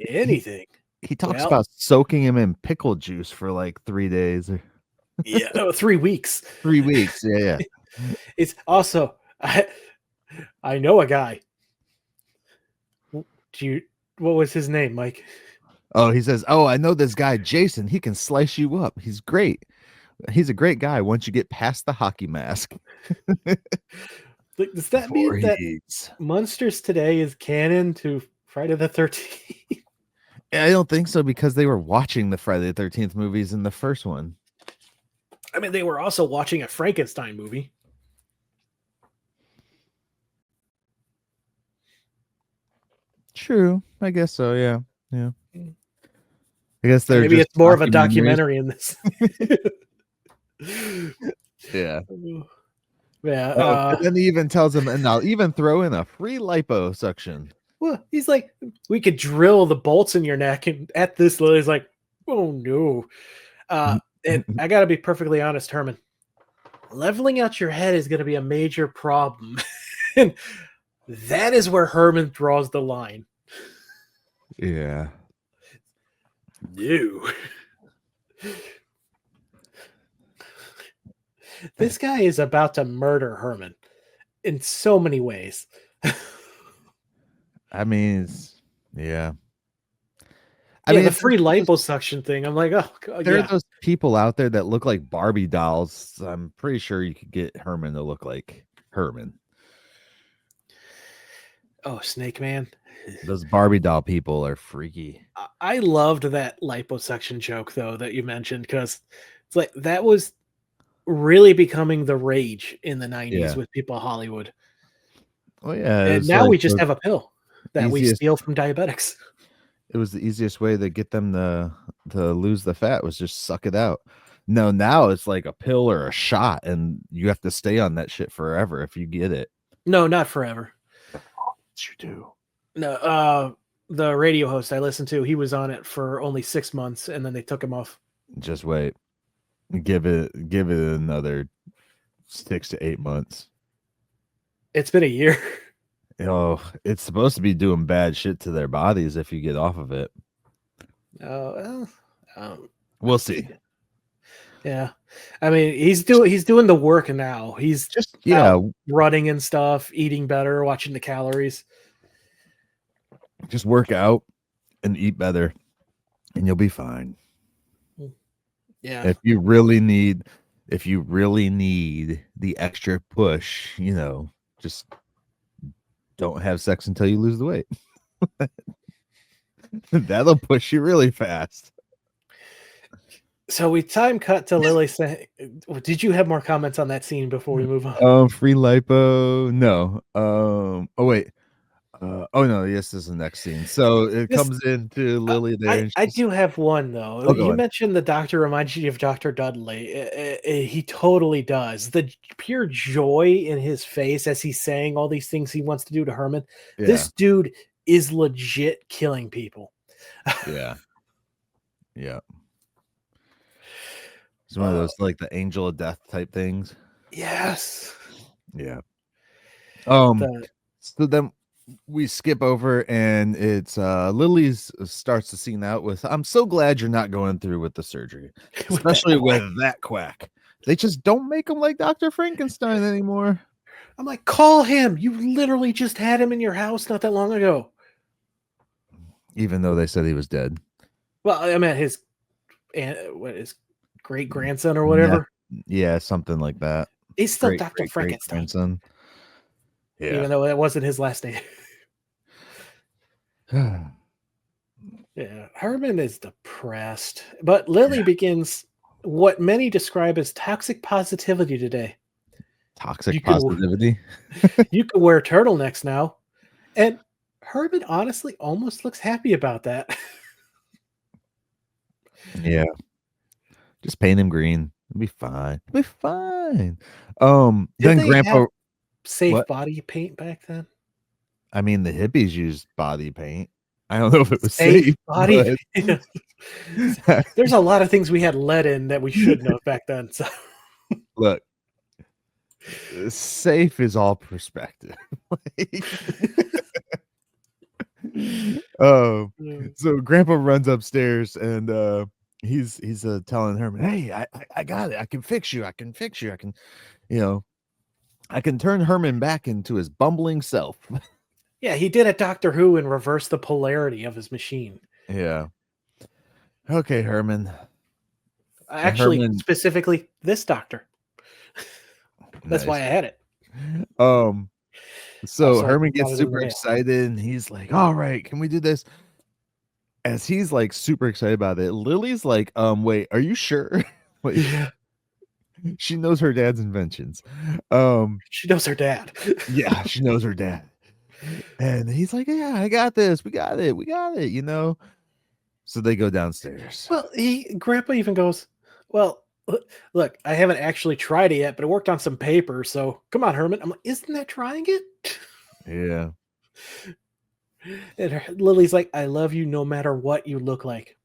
anything. He talks about soaking him in pickle juice for like 3 days. Yeah, no, 3 weeks. 3 weeks. Yeah. It's also, I know a guy. What was his name, Myke? Oh, he says, oh, I know this guy, Jason. He can slice you up. He's great. He's a great guy once you get past the hockey mask. Does that mean that Munsters Today is canon to Friday the 13th? I don't think so, because they were watching the Friday the 13th movies in the first one. I mean, they were also watching a Frankenstein movie. True. I guess so. Yeah. Yeah. I guess maybe it's more of a documentary in this. Yeah. Yeah. And then he even tells him, and I'll even throw in a free liposuction. Well, he's like, we could drill the bolts in your neck. And at this, Lily's like, oh no. And I got to be perfectly honest, Herman. Leveling out your head is going to be a major problem. And that is where Herman draws the line. Yeah. No. This guy is about to murder Herman in so many ways. I mean, yeah. I mean, the free liposuction thing. I'm like, oh, God, there are those people out there that look like Barbie dolls. I'm pretty sure you could get Herman to look like Herman. Oh, Snake Man. Those Barbie doll people are freaky. I loved that liposuction joke, though, that you mentioned, because it's like that was really becoming the rage in the 90s with people in Hollywood. Oh, yeah. And now we just have a pill that we steal from diabetics. It was the easiest way to get them to lose the fat was just suck it out. No, now it's like a pill or a shot, and you have to stay on that shit forever if you get it. No, not forever. You do. No, the radio host I listened to, he was on it for only 6 months, and then they took him off. Just wait. Give it another 6 to 8 months. It's been a year. Oh, it's supposed to be doing bad shit to their bodies if you get off of it. We'll see. Yeah, I mean, he's doing the work now. He's just running and stuff, eating better, watching the calories. Just work out and eat better, and you'll be fine. Yeah. If you really need the extra push, just don't have sex until you lose the weight. That'll push you really fast. So we time cut to Lily saying, did you have more comments on that scene before we move on? Free lipo. No. Oh wait. Oh no, yes, this is the next scene. So it comes into Lily there. I do have one though. You mentioned the doctor reminds you of Dr. Dudley. He totally does. The pure joy in his face as he's saying all these things he wants to do to Herman. Yeah. This dude is legit killing people. Yeah. Yeah. It's one of those like the angel of death type things. Yes. Yeah. So then we skip over and it's Lily's starts the scene out with, I'm so glad you're not going through with the surgery, especially with that quack. They just don't make him like Dr. Frankenstein anymore. I'm like, call him. You literally just had him in your house not that long ago. Even though they said he was dead. Well, I meant his great grandson or whatever. Yeah, something like that. He's still Dr. Frankenstein. Grandson. Yeah. Even though that wasn't his last name. Yeah, Herman is depressed. But Lily begins what many describe as toxic positivity today. Toxic positivity? You can wear turtlenecks now. And Herman honestly almost looks happy about that. Yeah. Just paint him green. It'll be fine. It'll be fine. Did then they Grandpa have safe body paint back then? I mean, the hippies used body paint. I don't know if it was safe safe body. There's a lot of things we had lead in that we shouldn't have back then. So look, safe is all perspective. So Grandpa runs upstairs and he's telling Herman, hey, I got it. I can fix you. I can fix you. I can, I can turn Herman back into his bumbling self. Yeah, he did a Doctor Who and reverse the polarity of his machine. Yeah. Okay, Herman. Actually, Herman... specifically this doctor. That's why I had it. So Herman gets super excited and he's like, all right, can we do this? As he's like super excited about it, Lily's like, wait, are you sure? Yeah. She knows her dad's inventions. She knows her dad. Yeah, she knows her dad. And he's like, yeah, I got this. We got it. So they go downstairs. Well, Grandpa even goes, well, look, I haven't actually tried it yet, but I worked on some paper. So come on, Herman. I'm like, isn't that trying it? Yeah. And Lily's like, I love you no matter what you look like.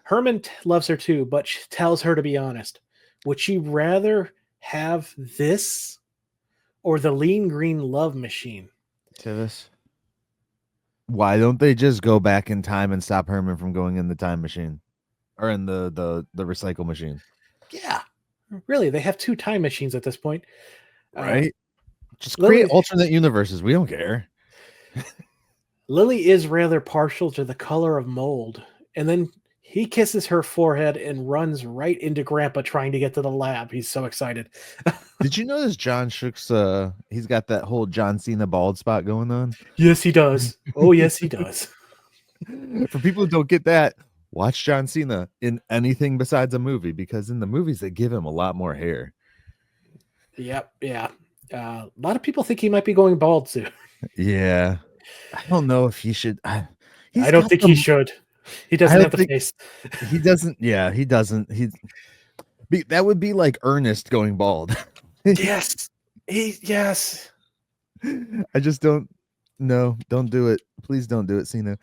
Herman loves her too, but she tells her to be honest. Would she rather have this or the lean green love machine? Tivis, why don't they just go back in time and stop Herman from going in the time machine or in the recycle machine? Yeah, really, they have 2 time machines at this point, right? Just create alternate universes. We don't care. Lily is rather partial to the color of mold, and then he kisses her forehead and runs right into Grandpa trying to get to the lab. He's so excited. Did you notice John Shook's he's got that whole John Cena bald spot going on? Yes, he does. Oh, yes, he does. For people who don't get that, watch John Cena in anything besides a movie, because in the movies they give him a lot more hair. Yep, yeah. A lot of people think he might be going bald soon. Yeah. I don't know if he should. I don't think he should. He doesn't have the face. He doesn't. Yeah, he doesn't. That would be like Ernest going bald. Yes. Yes. I just don't. No, don't do it. Please don't do it, Cena.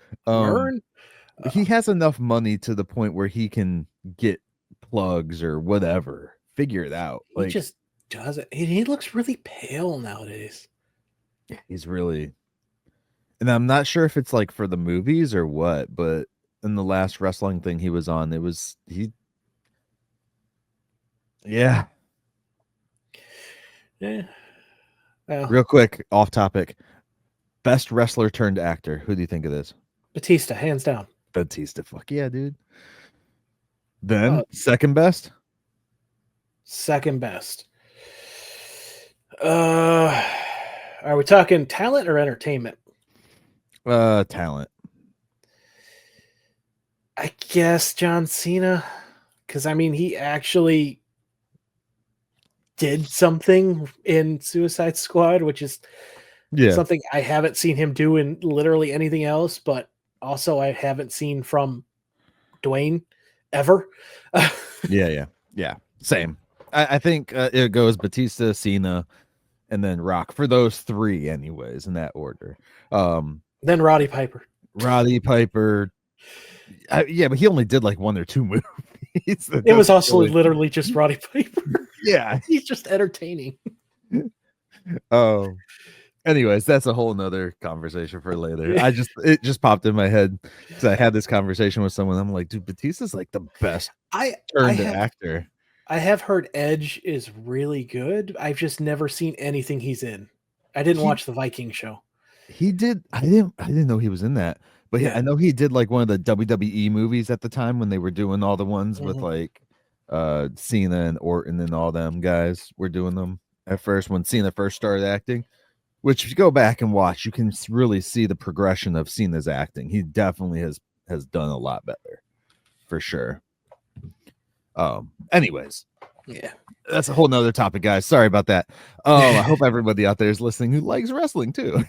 He has enough money to the point where he can get plugs or whatever. Figure it out. He just does it. He looks really pale nowadays. Yeah, he's really. And I'm not sure if it's like for the movies or what, but in the last wrestling thing he was on, yeah. Yeah. Well, real quick, off topic. Best wrestler turned actor. Who do you think it is? Batista, hands down. Batista, fuck yeah, dude. Then second best? Second best. Are we talking talent or entertainment? Talent. I guess John Cena, because I mean he actually did something in Suicide Squad, which is something I haven't seen him do in literally anything else, but also I haven't seen from Dwayne ever. Yeah. Same. I think it goes Batista, Cena, and then Rock for those 3, anyways, in that order. Then Roddy Piper. Yeah, but he only did like 1 or 2 movies. It was also literally just Roddy Piper. Yeah, he's just entertaining. Oh, anyways, that's a whole nother conversation for later. It just popped in my head because I had this conversation with someone. I'm like, dude, Batista's like the best turned actor. I have heard Edge is really good. I've just never seen anything he's in. I didn't He watch the Viking show. he did. I didn't know he was in that. But I Yeah. know he did like one of the WWE movies at the time when they were doing all the ones with Mhm. like Cena and Orton and all them guys were doing them at first when Cena first started acting. Which, if you go back and watch, you can really see the progression of Cena's acting. He definitely has done a lot better, for sure. Anyways, Yeah. that's a whole nother topic, guys. Sorry about that. I hope everybody out there is listening who likes wrestling too.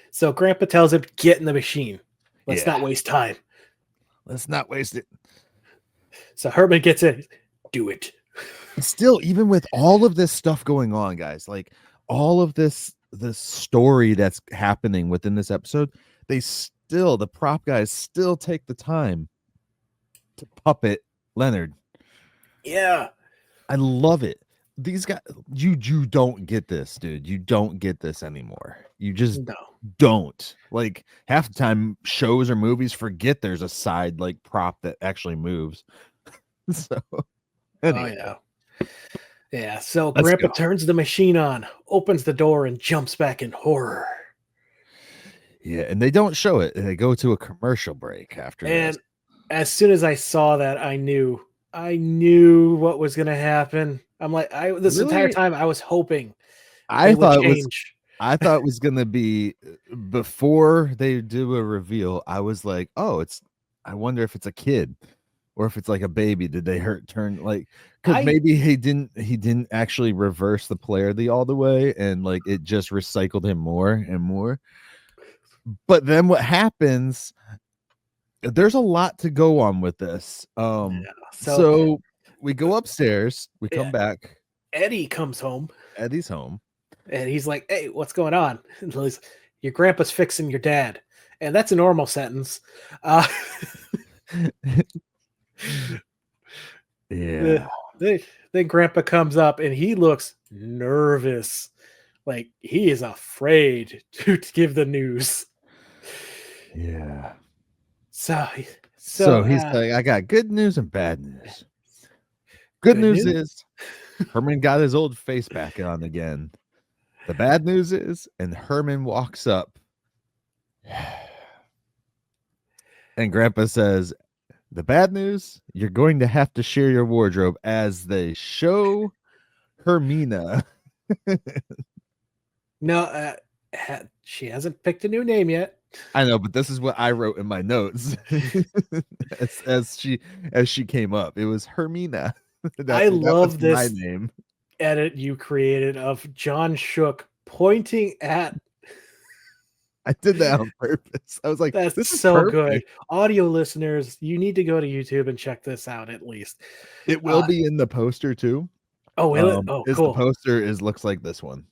So Grandpa tells him, get in the machine. Let's Yeah. not waste time. Let's not waste it. So Herman gets in. Do it. Still, even with all of this stuff going on, guys, like all of this story that's happening within this episode, the prop guys still take the time to puppet Leonard. Yeah. I love it. These guys, you don't get this, dude. You don't get this anymore. You just No. don't. Like half the time, shows or movies forget there's a side like prop that actually moves. So, anyway. Oh, yeah. Yeah. So Let's Grandpa go. turns the machine on, opens the door, and jumps back in horror. Yeah, and they don't show it. They go to a commercial break after And this. as soon as I saw that, I knew what was going to happen. I'm like, this entire Really? time I was hoping I they would thought it was change. I thought it was gonna be before they do a reveal. I was like, oh, I wonder if it's a kid or if it's like a baby. Did they turn like because I- maybe he didn't actually reverse the polarity all the way and like it just recycled him more and more. But then what happens? There's a lot to go on with this. So we go upstairs, we come Yeah. back, Eddie comes home Eddie's home. and he's like, hey, what's going on? And he's, your grandpa's fixing your dad. And that's a normal sentence. Yeah. Then grandpa comes up and he looks nervous. Like he is afraid to give the news. Yeah. So he's like, I got good news and bad news. Good news is Herman got his old face back on again. The bad news is, and Herman walks up and Grandpa says, the bad news, you're going to have to share your wardrobe as they show Hermina. No, she hasn't picked a new name yet. I know, but this is what I wrote in my notes as she came up. It was Hermina. I love this my name. Edit you created of John Shook pointing at. I did that on purpose. I was like, That's this is so perfect. good. Audio listeners, you need to go to YouTube and check this out at least. It will be in the poster too. Oh, will it? Oh, cool. The poster looks like this one.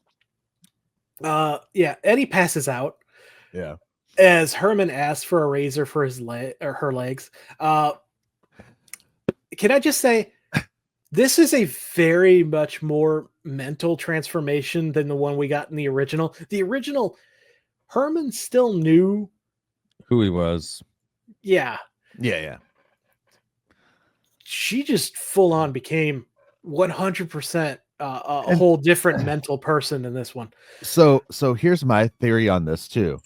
Yeah, Eddie passes out. Yeah. As Herman asks for a razor for his her legs. Can I just say, this is a very much more mental transformation than the one we got in the original. The original, Herman still knew Who he was. Yeah. Yeah. She just full on became 100% a whole different mental person in this one. So here's my theory on this too.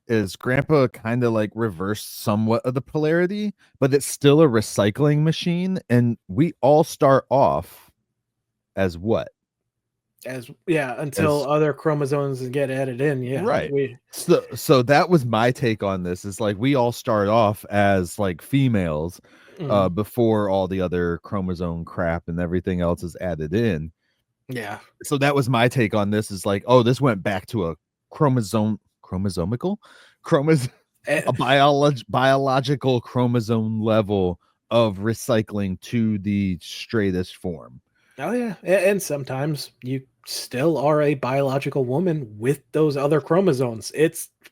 Is Grandpa kind of like reversed somewhat of the polarity, but it's still a recycling machine, and we all start off as what? Until other chromosomes get added in. Yeah. Right. So that was my take on this. Is like we all start off as like females before all the other chromosome crap and everything else is added in. Yeah. So that was my take on this. Is like, oh, this went back to a biological chromosome level of recycling to the straightest form. Oh yeah, and sometimes you still are a biological woman with those other chromosomes.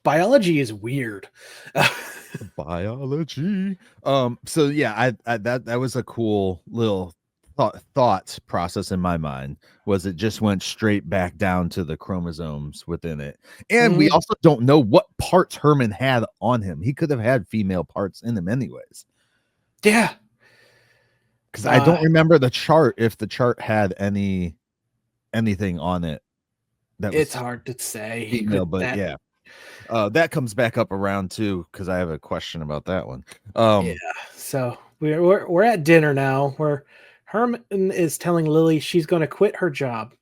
Biology is weird. Biology. So yeah, I that was a cool little thought process in my mind. Was it just went straight back down to the chromosomes within it, and we also don't know what parts Herman had on him. He could have had female parts in him anyways. Yeah. Because I don't remember the chart, if the chart had anything on it that was It's hard to say. female, With but that. yeah. That comes back up around too, because I have a question about that one. Yeah. So we're at dinner now, where Herman is telling Lily she's going to quit her job.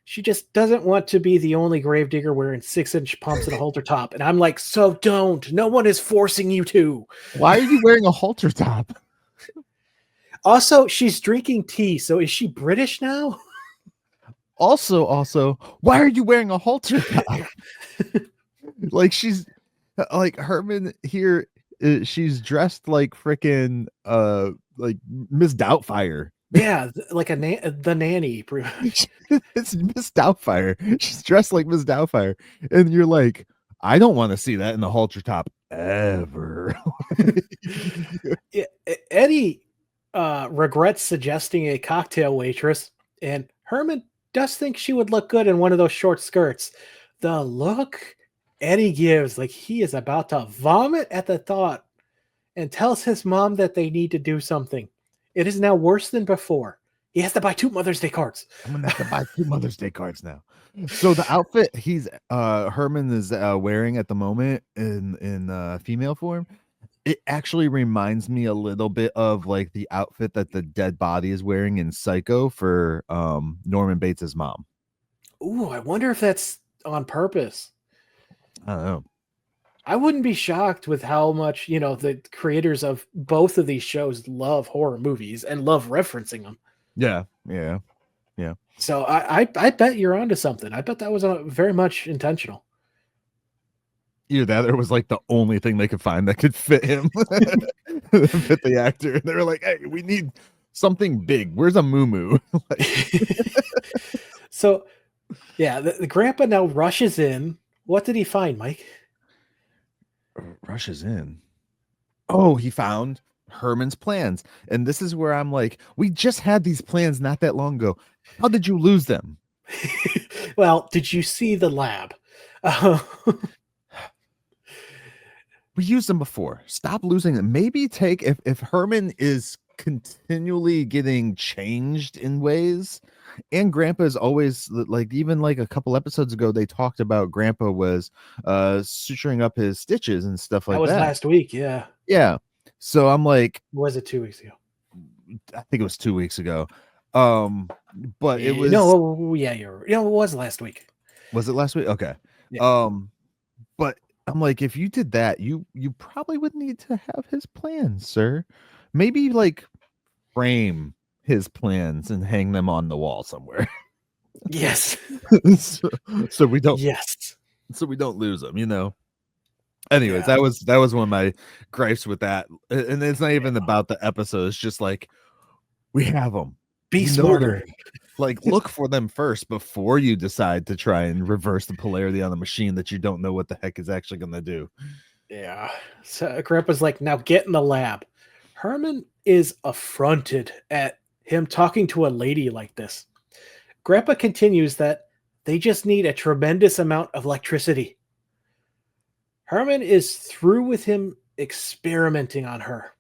She just doesn't want to be the only gravedigger wearing 6-inch pumps and a halter top. And I'm like, so don't. No one is forcing you to. Why are you wearing a halter top? Also, she's drinking tea. So is she British now? Also, why are you wearing a halter top? Like, she's like Herman here. She's dressed like freaking like Miss Doubtfire. Yeah, like the nanny. It's Miss Doubtfire. She's dressed like Miss Doubtfire, and you're like, I don't want to see that in the halter top ever. Yeah, Eddie regrets suggesting a cocktail waitress, and Herman does think she would look good in one of those short skirts. The look Eddie gives, like he is about to vomit at the thought, and tells his mom that they need to do something. It is now worse than before. He has to buy 2 Mother's Day cards. I'm gonna have to buy 2 Mother's Day cards now. So the outfit Herman is wearing at the moment in female form, it actually reminds me a little bit of like the outfit that the dead body is wearing in Psycho for Norman Bates's mom. Ooh, I wonder if that's on purpose. I don't know. I wouldn't be shocked with how much, the creators of both of these shows love horror movies and love referencing them. Yeah. So I bet you're onto something. I bet that was very much intentional. Either that, or it was like the only thing they could find that could fit him, fit the actor. And they were like, "Hey, we need something big. Where's a moo?" So, yeah, the grandpa now rushes in. What did he find, Mike? Rushes in. Oh, he found Herman's plans, and this is where I'm like, we just had these plans not that long ago. How did you lose them? Well, did you see the lab? We used them before. Stop losing them. Maybe take if Herman is continually getting changed in ways, and Grandpa is always like, even like a couple episodes ago, they talked about Grandpa was suturing up his stitches and stuff like that. That was last week, yeah. Yeah. So I'm like, Was it 2 weeks ago? I think it was 2 weeks ago. But it was it was last week. Was it last week? Okay. Yeah. But I'm like, if you did that, you probably would need to have his plans, sir. Maybe like frame his plans and hang them on the wall somewhere. Yes. so we don't. Yes. So we don't lose them, Anyways, Yeah. that was one of my gripes with that, and it's not even about the episode. It's just like, we have them. Be smarter. Like, look for them first before you decide to try and reverse the polarity on the machine that you don't know what the heck is actually going to do. Yeah. So Grandpa's like, now get in the lab. Herman is affronted at him talking to a lady like this. Grandpa continues that they just need a tremendous amount of electricity. Herman is through with him experimenting on her.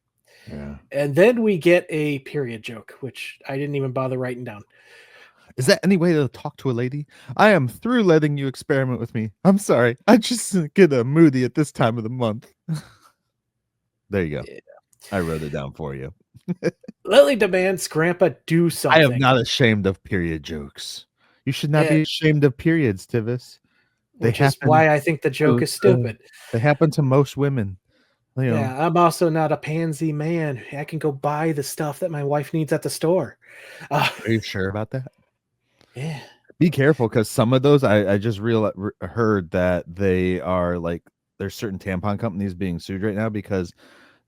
Yeah. And then we get a period joke, which I didn't even bother writing down. Is that any way to talk to a lady? I am through letting you experiment with me. I'm sorry. I just get a moody at this time of the month. There you go. Yeah. I wrote it down for you. Lily demands Grandpa do something. I am not ashamed of period jokes. You should not be ashamed of periods, Tivis. Which is why I think the joke is stupid. They happen to most women. Yeah, I'm also not a pansy man. I can go buy the stuff that my wife needs at the store. Are you sure about that? Yeah. Be careful, because some of those I just heard that they are like, there's certain tampon companies being sued right now because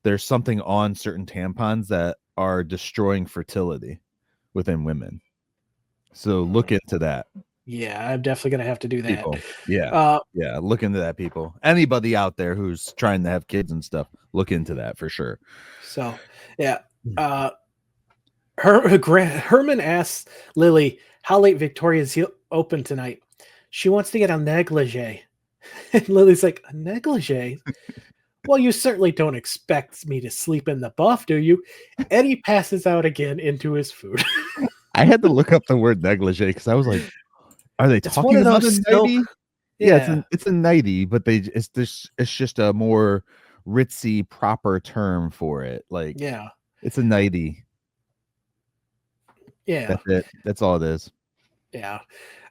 there's something on certain tampons that are destroying fertility within women. So look into that. Yeah, I'm definitely gonna have to do that. People. Yeah. Look into that, people. Anybody out there who's trying to have kids and stuff, look into that for sure. So yeah. Herman asks Lily how late Victoria's open tonight. She wants to get a negligee. And Lily's like, a negligee? Well, you certainly don't expect me to sleep in the buff, do you? Eddie passes out again into his food. I had to look up the word negligee because I was like, are they It's one talking of about a those silk. nightie? Yeah, Yeah, it's a nightie, but it's just a more ritzy proper term for it. Like yeah, it's a nightie. yeah, That's it. That's all it is. yeah.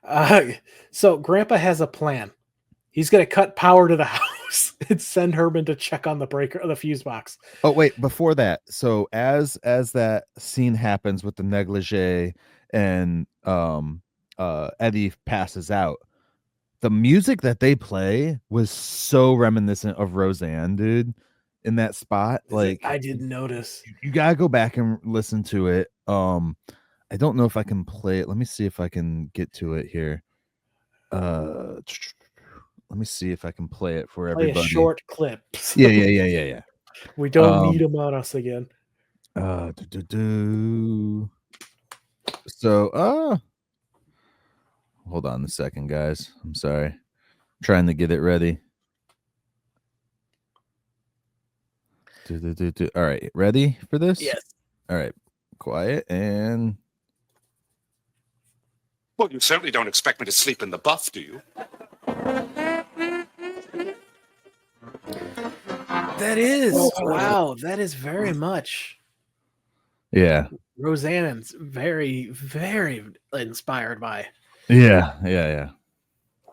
Uh, so Grandpa has a plan. He's gonna cut power to the house and send Herman to check on the breaker, the fuse box. Oh wait, before that, so as that scene happens with the negligee and Eddie passes out, the music that they play was so reminiscent of Roseanne, dude. In that spot, like I didn't notice. you gotta go back and listen to it. I don't know if I can play it. Let me see if I can get to it here. Let me see if I can play it for Play a everybody. short clip. Yeah. We don't Um, need him on us again. So, hold on a second, guys. I'm sorry. I'm trying to get it ready. All right, ready for this? Yes. All right, quiet and Well, you certainly don't expect me to sleep in the buff, do you? That is wow. That is very much yeah, Roseanne's very, very inspired by. yeah.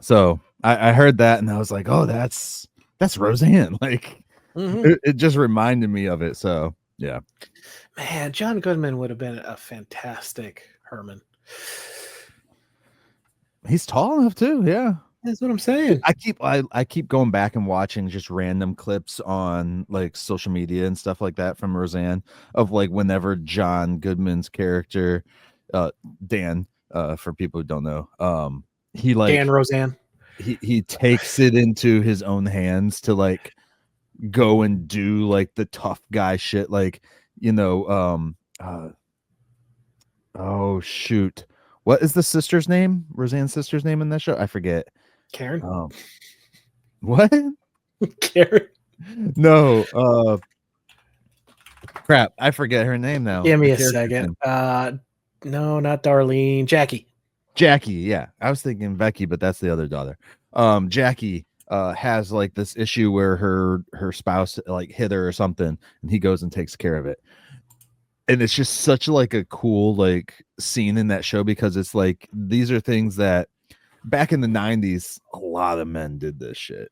So I heard that and I was like, oh, that's Roseanne. Like it just reminded me of it. So yeah. Man, John Goodman would have been a fantastic Herman. He's tall enough too. Yeah. That's what I'm saying. I keep going back and watching just random clips on like social media and stuff like that from Roseanne of like whenever John Goodman's character, Dan, for people who don't know, he like Dan Roseanne. he takes it into his own hands to like go and do like the tough guy shit, like oh shoot, what is the sister's name? Roseanne's sister's name in that show? I forget. Karen. What? Karen. No, crap, I forget her name now. Give me The a character's second. name. No, not Darlene. Jackie. Jackie, yeah. I was thinking Becky, but that's the other daughter. Jackie has like this issue where her spouse like hit her or something, and he goes and takes care of it. And it's just such like a cool like scene in that show because it's like these are things that back in the 90s a lot of men did this shit,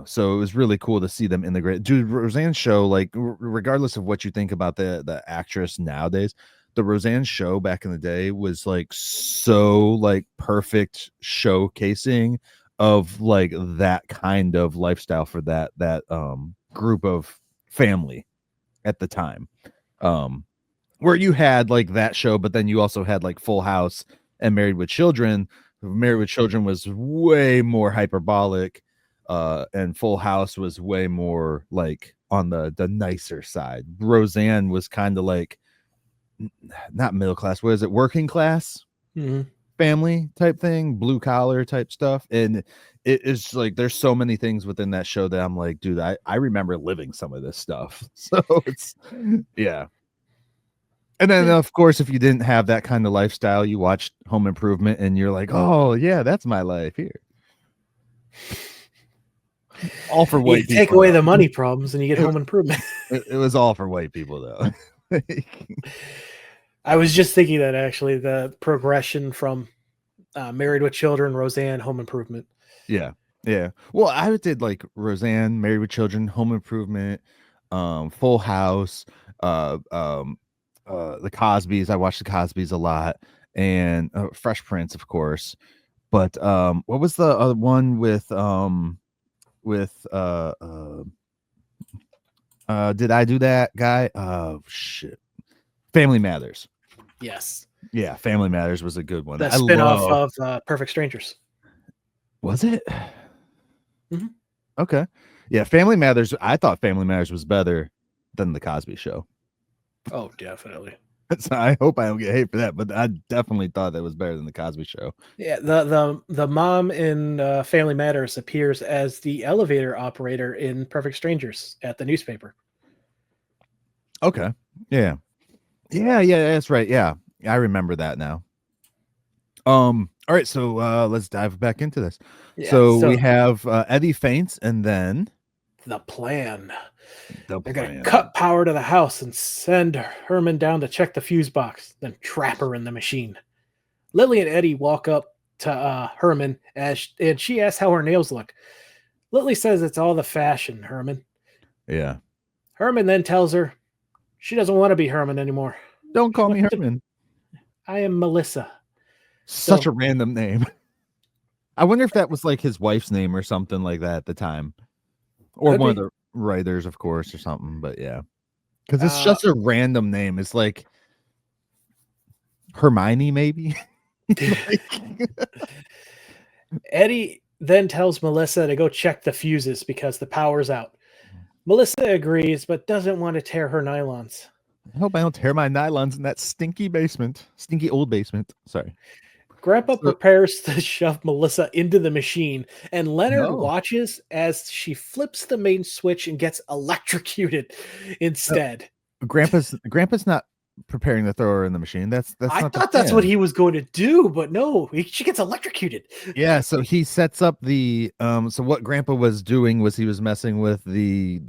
so it was really cool to see them integrate. Dude, Roseanne's show, like regardless of what you think about the actress nowadays, the Roseanne show back in the day was like so like perfect showcasing of like that kind of lifestyle for that group of family at the time, where you had like that show, but then you also had like Full House and Married with Children. Married with Children was way more hyperbolic, and Full House was way more like on the nicer side. Roseanne was kind of like not middle class, what is it, working class family type thing, blue collar type stuff. And it is like there's so many things within that show that I'm like, dude, I remember living some of this stuff. So it's yeah. And then, of course, if you didn't have that kind of lifestyle, you watched Home Improvement and you're like, oh, yeah, that's my life here. All for white people. Take away the money problems and you get Home Improvement. It was all for white people, though. I was just thinking that actually the progression from Married with Children, Roseanne, Home Improvement. Yeah. Well, I did like Roseanne, Married with Children, Home Improvement, Full House, the Cosbys. I watched the Cosbys a lot, and Fresh Prince, of course. But what was the other one with did I do that guy? Oh shit. Family Matters. Yes. Yeah, Family Matters was a good one. The spinoff of Perfect Strangers. Was it? Okay. Yeah, Family Matters. I thought Family Matters was better than the Cosby Show. Oh, definitely. So I hope I don't get hate for that, but I definitely thought that was better than the Cosby Show. Yeah, the mom in Family Matters appears as the elevator operator in Perfect Strangers at the newspaper. Okay. Yeah. Yeah, that's right. Yeah. I remember that now. All right, so let's dive back into this. Yeah, So so we have Eddie faints, and then the plan. the They're going to plan. cut power to the house and send Herman down to check the fuse box, then trap her in the machine. Lily and Eddie walk up to Herman and she asks how her nails look. Lily says it's all the fashion, Herman. Yeah. Herman then tells her she doesn't want to be Herman anymore. Don't call She me wants to- Herman. I am Melissa. Such So- a random name. I wonder if that was like his wife's name or something like that at the time, or Could one of be. the writers, of course, or something. But yeah, because it's Uh, just a random name. It's like Hermione, maybe. Eddie then tells Melissa to go check the fuses because the power's out. Melissa agrees, but doesn't want to tear her nylons. I hope I don't tear my nylons in that stinky old basement. Sorry. Grandpa So- prepares to shove Melissa into the machine, and Leonard No. watches as she flips the main switch and gets electrocuted instead. Grandpa's not preparing to throw her in the machine. That's I not the thought that's what plan. he was going to do, but no, she gets electrocuted. Yeah, so he sets up the so what Grandpa was doing was he was messing with the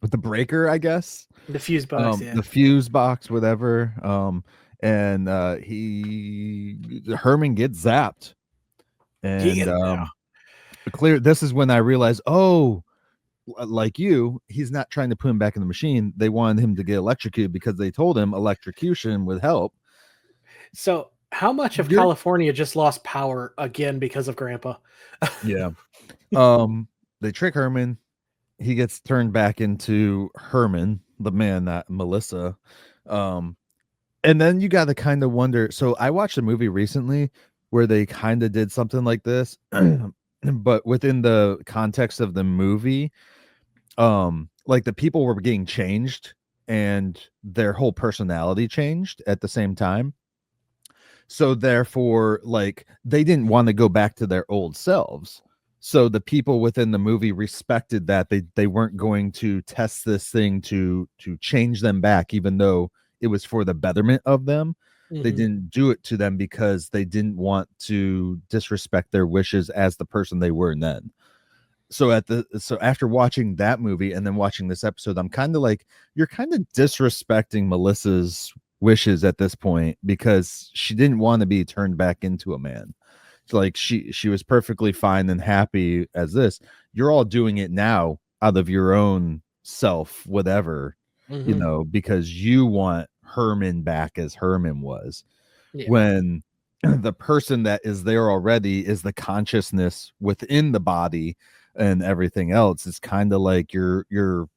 breaker, I guess. The fuse box, yeah. The fuse box, whatever. And Herman gets zapped. And this is when I realized, like you, he's not trying to put him back in the machine. They wanted him to get electrocuted because they told him electrocution would help. So how much of You're- California just lost power again because of Grandpa? Yeah. They trick Herman. He gets turned back into Herman, the man, not Melissa. And then you got to kind of wonder. So I watched a movie recently where they kind of did something like this, but within the context of the movie, like the people were getting changed and their whole personality changed at the same time. So therefore, like they didn't want to go back to their old selves. So the people within the movie respected that they weren't going to test this thing to change them back, even though it was for the betterment of them. They Mhm. didn't do it to them because they didn't want to disrespect their wishes as the person they were then. So after watching that movie and then watching this episode, I'm kind of like, you're kind of disrespecting Melissa's wishes at this point because she didn't want to be turned back into a man. So like she was perfectly fine and happy as this. You're all doing it now out of your own self, whatever, you Mhm. know, because you want Herman back as Herman was. Yeah. When the person that is there already is the consciousness within the body and everything else. It's kind of like you're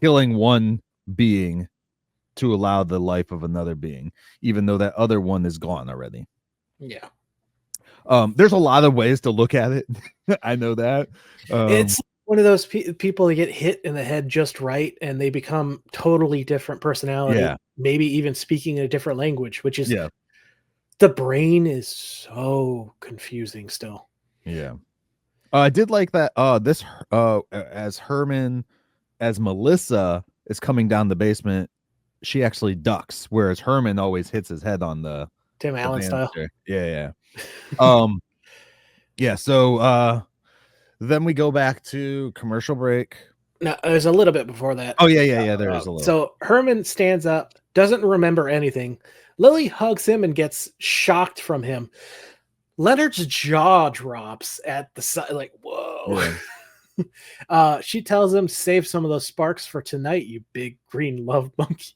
killing one being to allow the life of another being, even though that other one is gone already. Yeah. There's a lot of ways to look at it. I know that. It's one of those people that get hit in the head just right and they become totally different personality. Yeah. Maybe even speaking a different language, which is Yeah. the brain is so confusing still. Yeah. I did like that. As Herman, as Melissa is coming down the basement, she actually ducks, whereas Herman always hits his head on the Tim Allen style. banister. Yeah. Yeah. So then we go back to commercial break. No, there's a little bit before that. Oh yeah. There is a little. So Herman stands up, doesn't remember anything. Lily hugs him and gets shocked from him. Leonard's jaw drops at the side, like, whoa. Yeah. She tells him, save some of those sparks for tonight, you big green love monkey.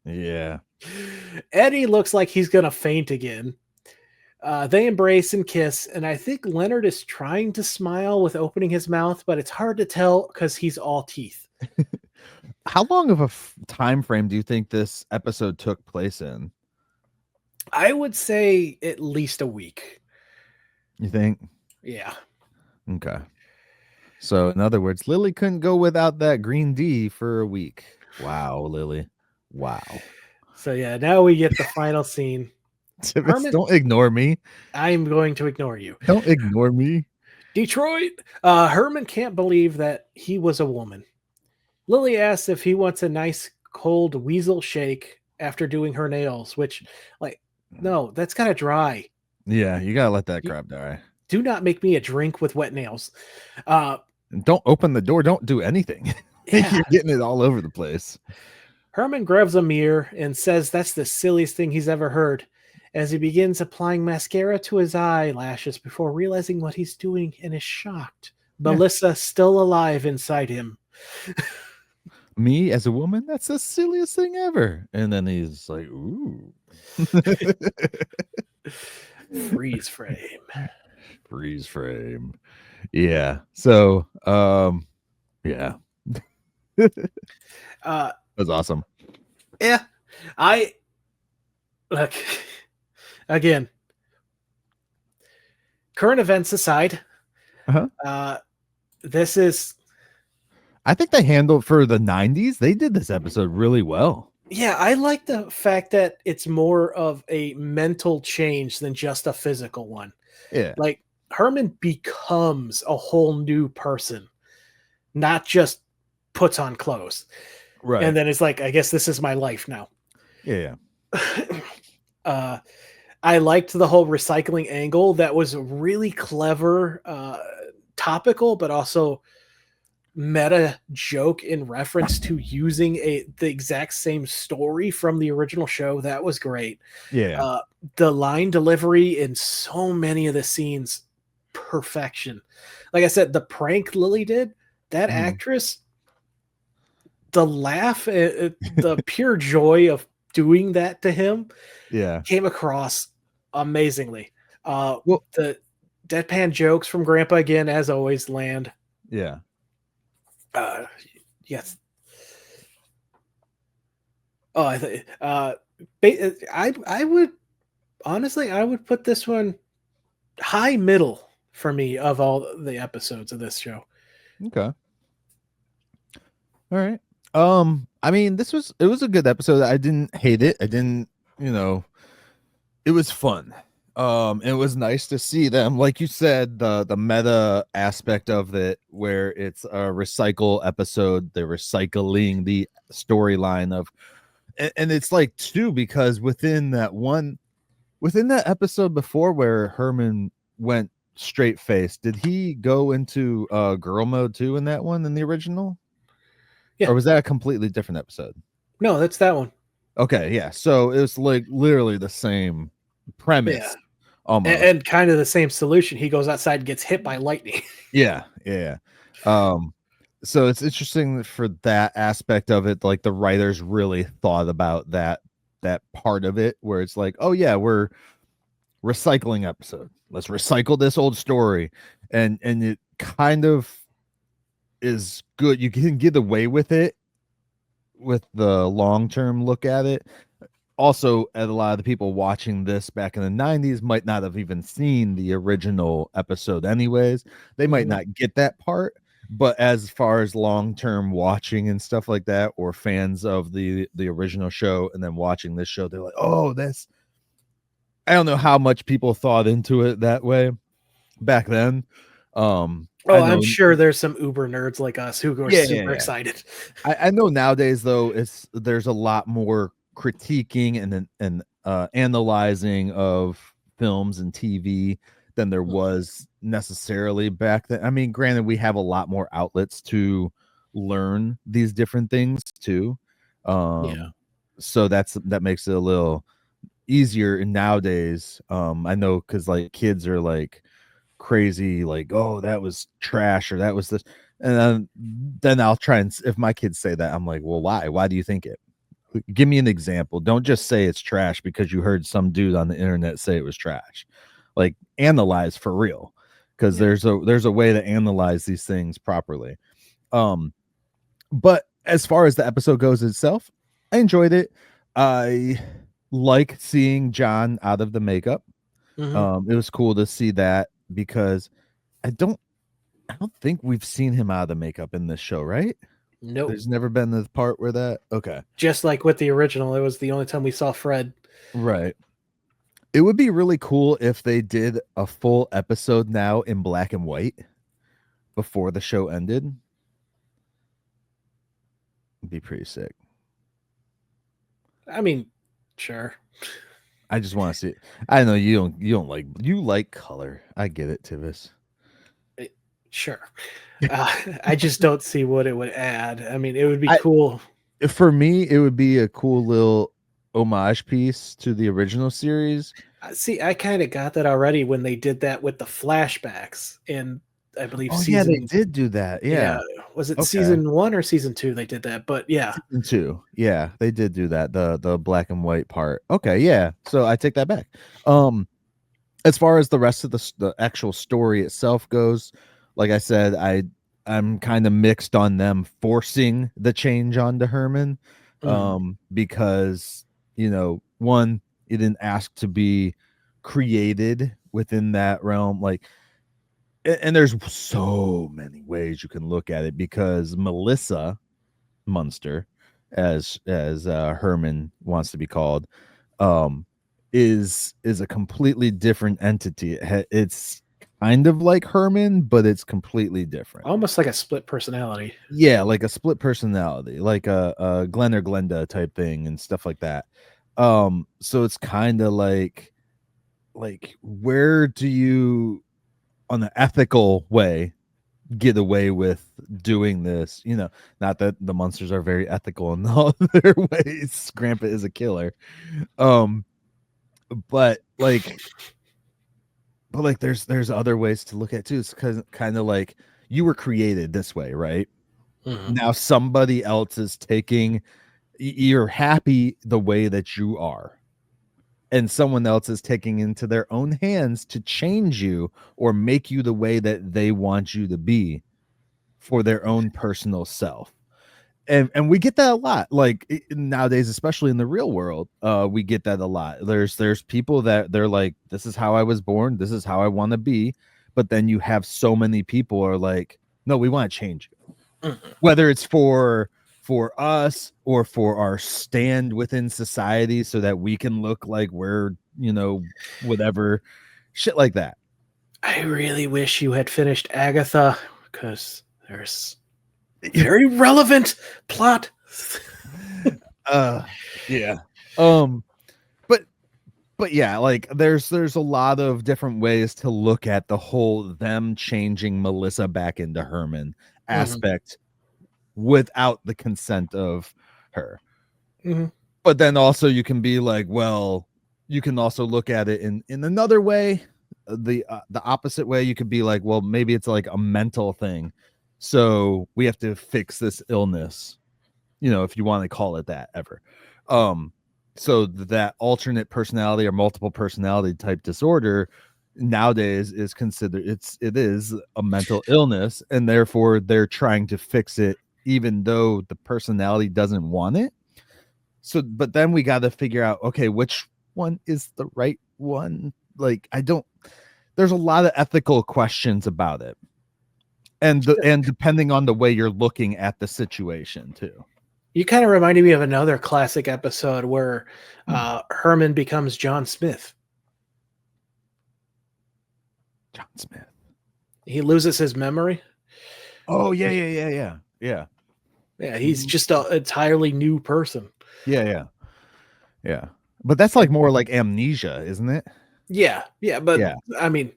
Yeah. Eddie looks like he's going to faint again. They embrace and kiss, and I think Leonard is trying to smile with opening his mouth, but it's hard to tell because he's all teeth. How long of a time frame do you think this episode took place in? I would say at least a week. You think? Yeah. Okay. So in other words, Lily couldn't go without that green D for a week. Wow, Lily. Wow. So yeah, now we get the final scene. Tivis, Herman- don't ignore me. I'm going to ignore you. Don't ignore me. Detroit. Herman can't believe that he was a woman. Lily asks if he wants a nice cold weasel shake after doing her nails, which, like, no, that's kind of dry. Yeah, you gotta let that crap die. Do not make me a drink with wet nails. And don't open the door. Don't do anything. Yeah. You're getting it all over the place. Herman grabs a mirror and says that's the silliest thing he's ever heard as he begins applying mascara to his eyelashes before realizing what he's doing and is shocked. Melissa still alive inside him. Me as a woman, that's the silliest thing ever. And then he's like, ooh. Freeze frame. Freeze frame. Yeah. So yeah. That was awesome. Yeah. I look again. Current events aside, this is I think they handled for the 90s. They did this episode really well. yeah, I like the fact that it's more of a mental change than just a physical one. Yeah. Like Herman becomes a whole new person, not just puts on clothes. Right. And then it's like, I guess this is my life now. Yeah. I liked the whole recycling angle. That was really clever, topical, but also meta joke in reference to using the exact same story from the original show. That was great. Yeah. The line delivery in so many of the scenes, perfection. Like I said, the prank Lily did, that actress, the laugh, the pure joy of doing that to him, came across amazingly. Well, the deadpan jokes from Grandpa again, as always, land. Yeah. Yes. Oh, I would honestly, I would put this one high middle for me of all the episodes of this show. Okay. All right. I mean, it was a good episode. I didn't hate it. I didn't, it was fun. It was nice to see them, like you said, the meta aspect of it, where it's a recycle episode. They're recycling the storyline of, and it's like too, because within that episode before where Herman went straight face, did he go into girl mode too in that one in the original? Yeah. Or was that a completely different episode? No, that's that one. Okay, yeah. So it's like literally the same premise. Yeah. Almost. And kind of the same solution. He goes outside and gets hit by lightning. Yeah. So it's interesting for that aspect of it. Like the writers really thought about that part of it, where it's like, oh yeah, we're recycling episode. Let's recycle this old story, and it kind of is good. You can get away with it with the long-term look at it. Also, a lot of the people watching this back in the 90s might not have even seen the original episode anyways. They might not get that part, but as far as long-term watching and stuff like that, or fans of the original show and then watching this show, they're like, oh, that's, I don't know how much people thought into it that way back then. I'm sure there's some uber nerds like us who are super excited. I know nowadays though, there's a lot more critiquing and analyzing of films and TV than there was necessarily back then. I mean, granted, we have a lot more outlets to learn these different things too. So that makes it a little easier nowadays. I know, because like kids are like crazy, like, oh, that was trash, or that was this, and then I'll try, and if my kids say that, I'm like, well, why do you think it? Give me an example. Don't just say it's trash because you heard some dude on the internet say it was trash. Like, analyze for real, because there's a way to analyze these things properly. But as far as the episode goes itself, I enjoyed it. I like seeing John out of the makeup. It was cool to see that, because I don't think we've seen him out of the makeup in this show, right? Nope. There's never been the part where that. Okay. Just like with the original, it was the only time we saw Fred. Right. It would be really cool if they did a full episode now in black and white before the show ended. It'd be pretty sick. I mean, sure. I just want to see it. I know you like color. I get it, Tivis. Sure. I just don't see what it would add. I mean, it would be cool. For me, it would be a cool little homage piece to the original series. See, I kind of got that already when they did that with the flashbacks in, I believe, season. Yeah, they did do that. Yeah. Was it season 1 or season 2 they did that? But yeah. Season 2. Yeah, they did do that. The black and white part. Okay, yeah. So I take that back. As far as the rest of the actual story itself goes, like I said, I'm kind of mixed on them forcing the change onto Herman. Because, one, he didn't ask to be created within that realm. Like, and there's so many ways you can look at it, because Melissa Munster, as Herman wants to be called, is a completely different entity. It's kind of like Herman, but it's completely different. Almost like a split personality. Yeah, like a split personality, like a Glenn or Glenda type thing and stuff like that. So it's kind of like where do you, on an ethical way, get away with doing this? Not that the Munsters are very ethical in all their ways. Grandpa is a killer. But there's other ways to look at it too. It's kind of like you were created this way, right? Now somebody else is taking, you're happy the way that you are, and someone else is taking into their own hands to change you or make you the way that they want you to be for their own personal self. And we get that a lot, like nowadays, especially in the real world. We get that a lot. There's people that they're like, this is how I was born, this is how I want to be. But then you have so many people are like, no, we want to change you. Whether it's for us or for our stand within society so that we can look like we're, whatever, shit like that. I really wish you had finished Agatha, because there's very relevant plot. Yeah. But yeah, like there's a lot of different ways to look at the whole them changing Melissa back into Herman aspect without the consent of her. But then also you can be like, well, you can also look at it in another way, the opposite way. You could be like, well, maybe it's like a mental thing, so we have to fix this illness, if you want to call it that ever. So that alternate personality or multiple personality type disorder nowadays is considered, it is a mental illness, and therefore they're trying to fix it even though the personality doesn't want it. So, but then we got to figure out, okay, which one is the right one? Like, there's a lot of ethical questions about it. And depending on the way you're looking at the situation too. You kind of reminded me of another classic episode where Herman becomes John Smith. John Smith. He loses his memory. Oh, yeah. Yeah, he's just an entirely new person. Yeah. But that's like more like amnesia, isn't it? Yeah. But I mean,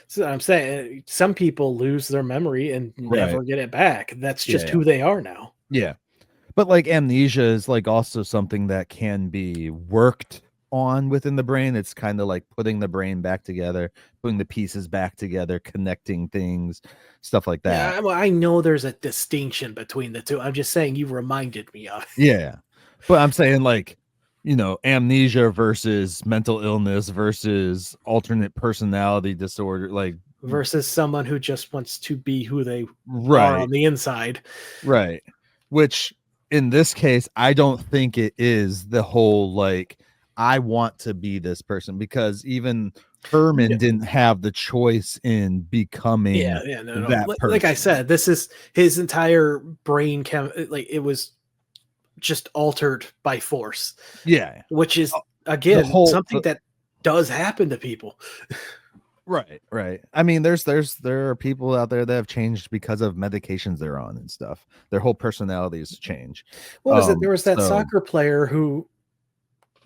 so I'm saying some people lose their memory and never get it back. That's just who they are now. Yeah. But like amnesia is like also something that can be worked on within the brain. It's kind of like putting the brain back together, putting the pieces back together, connecting things, stuff like that. Yeah, well, I know there's a distinction between the two. I'm just saying you reminded me of. Yeah. But I'm saying like, amnesia versus mental illness versus alternate personality disorder, like versus someone who just wants to be who they are on the inside. Right. Which in this case, I don't think it is the whole like I want to be this person, because even Herman didn't have the choice in becoming no. that person. Like I said, this is his entire brain like it was just altered by force. Yeah. Which is again something the, that does happen to people. Right. I mean, there are people out there that have changed because of medications they're on and stuff. Their whole personalities change. What was it? There was that soccer player who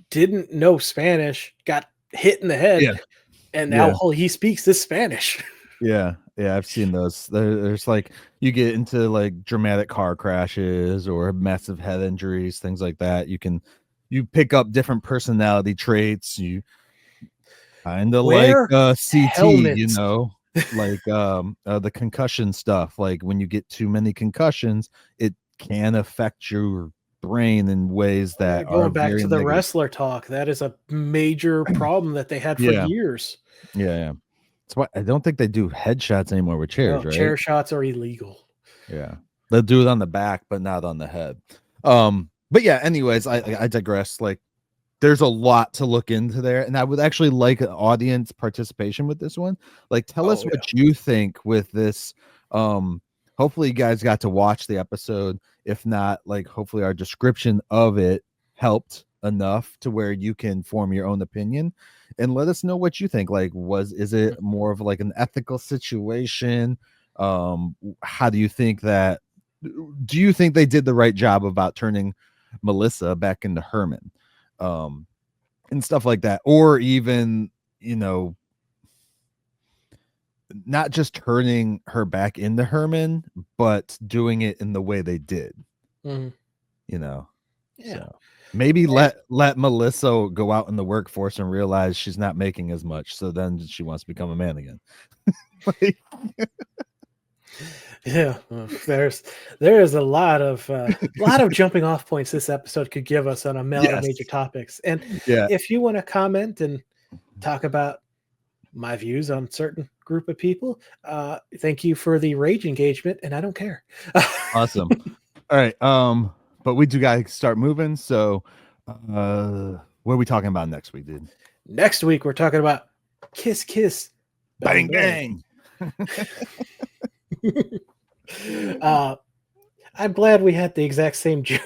didn't know Spanish, got hit in the head, and now he speaks this Spanish. Yeah, I've seen those. There's like, you get into like dramatic car crashes or massive head injuries, things like that. You pick up different personality traits. You kind of like CT, helmets. like the concussion stuff. Like when you get too many concussions, it can affect your brain in ways that going are back very to the negative. wrestler talk. That is a major problem that they had for years. Yeah. That's why I don't think they do headshots anymore with chairs, right? Chair shots are illegal. Yeah, they'll do it on the back, but not on the head. But yeah, anyways, I digress. Like, there's a lot to look into there, and I would actually like an audience participation with this one. Like, tell us what you think with this. Hopefully you guys got to watch the episode. If not, like, hopefully our description of it helped enough to where you can form your own opinion, and let us know what you think. Like, is it more of like an ethical situation? How do you think that, do you think they did the right job about turning Melissa back into Herman, and stuff like that? Or even, not just turning her back into Herman, but doing it in the way they did. So maybe let Melissa go out in the workforce and realize she's not making as much, so then she wants to become a man again. There is a lot of jumping off points this episode could give us on a lot of major topics. And if you want to comment and talk about my views on certain group of people, thank you for the rage engagement, and I don't care. Awesome. All right, but we do gotta start moving. So what are we talking about next week, dude? Next week we're talking about kiss kiss bang bang. I'm glad we had the exact same joke.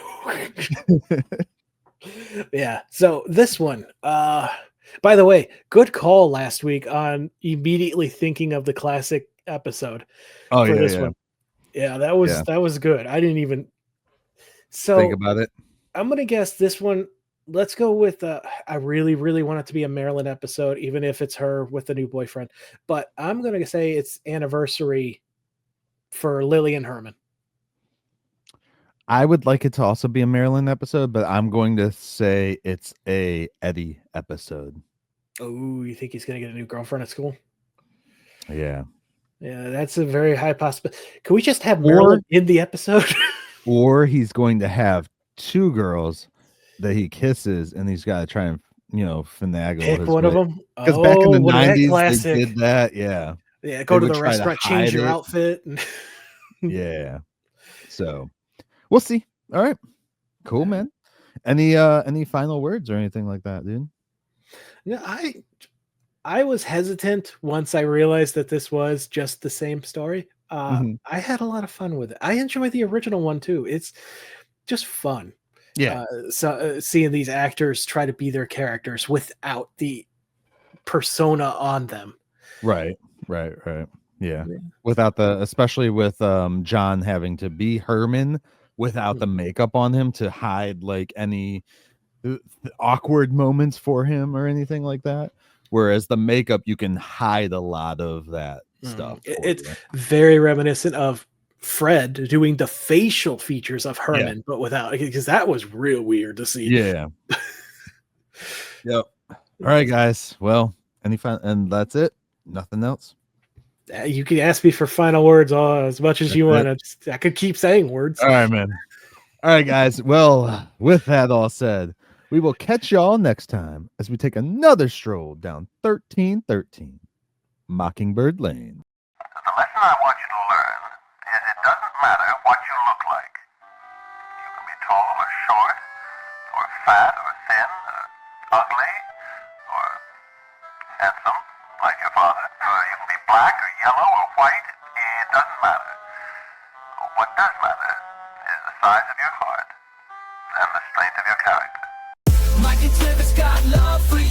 So this one, by the way, good call last week on immediately thinking of the classic episode for this one. That was good. I didn't even think about it. I'm gonna guess this one. Let's go with I really, really want it to be a Marilyn episode, even if it's her with the new boyfriend. But I'm gonna say it's anniversary for Lily and Herman. I would like it to also be a Marilyn episode, but I'm going to say it's a Eddie episode. Oh, you think he's gonna get a new girlfriend at school? Yeah, that's a very high possibility. Can we just have Marilyn in the episode? Or he's going to have two girls that he kisses, and he's got to try and finagle pick his one way. of them. Because back in the 90s, they did that. Go to the restaurant, change your outfit. Yeah. So we'll see. All right. Cool, man. Any final words or anything like that, dude? No, I was hesitant once I realized that this was just the same story. I had a lot of fun with it. I enjoy the original one too. It's just fun. Seeing these actors try to be their characters without the persona on them. Right. Yeah. Without especially with John having to be Herman without the makeup on him to hide like any awkward moments for him or anything like that. Whereas the makeup, you can hide a lot of that stuff. It's very reminiscent of Fred doing the facial features of Herman, but without, because that was real weird to see. Yep. All right, guys. Well, and that's it. Nothing else. You can ask me for final words as much as you want. I could keep saying words. All right, man. All right, guys. Well, with that all said, we will catch y'all next time as we take another stroll down 1313 Mockingbird Lane. The lesson I want you to learn is it doesn't matter what you look like. You can be tall or short, or fat or thin, or ugly handsome, like your father. You can be black or yellow or white. It doesn't matter. What does matter is the size of your heart and the strength of your character. Myke and Tivis got love for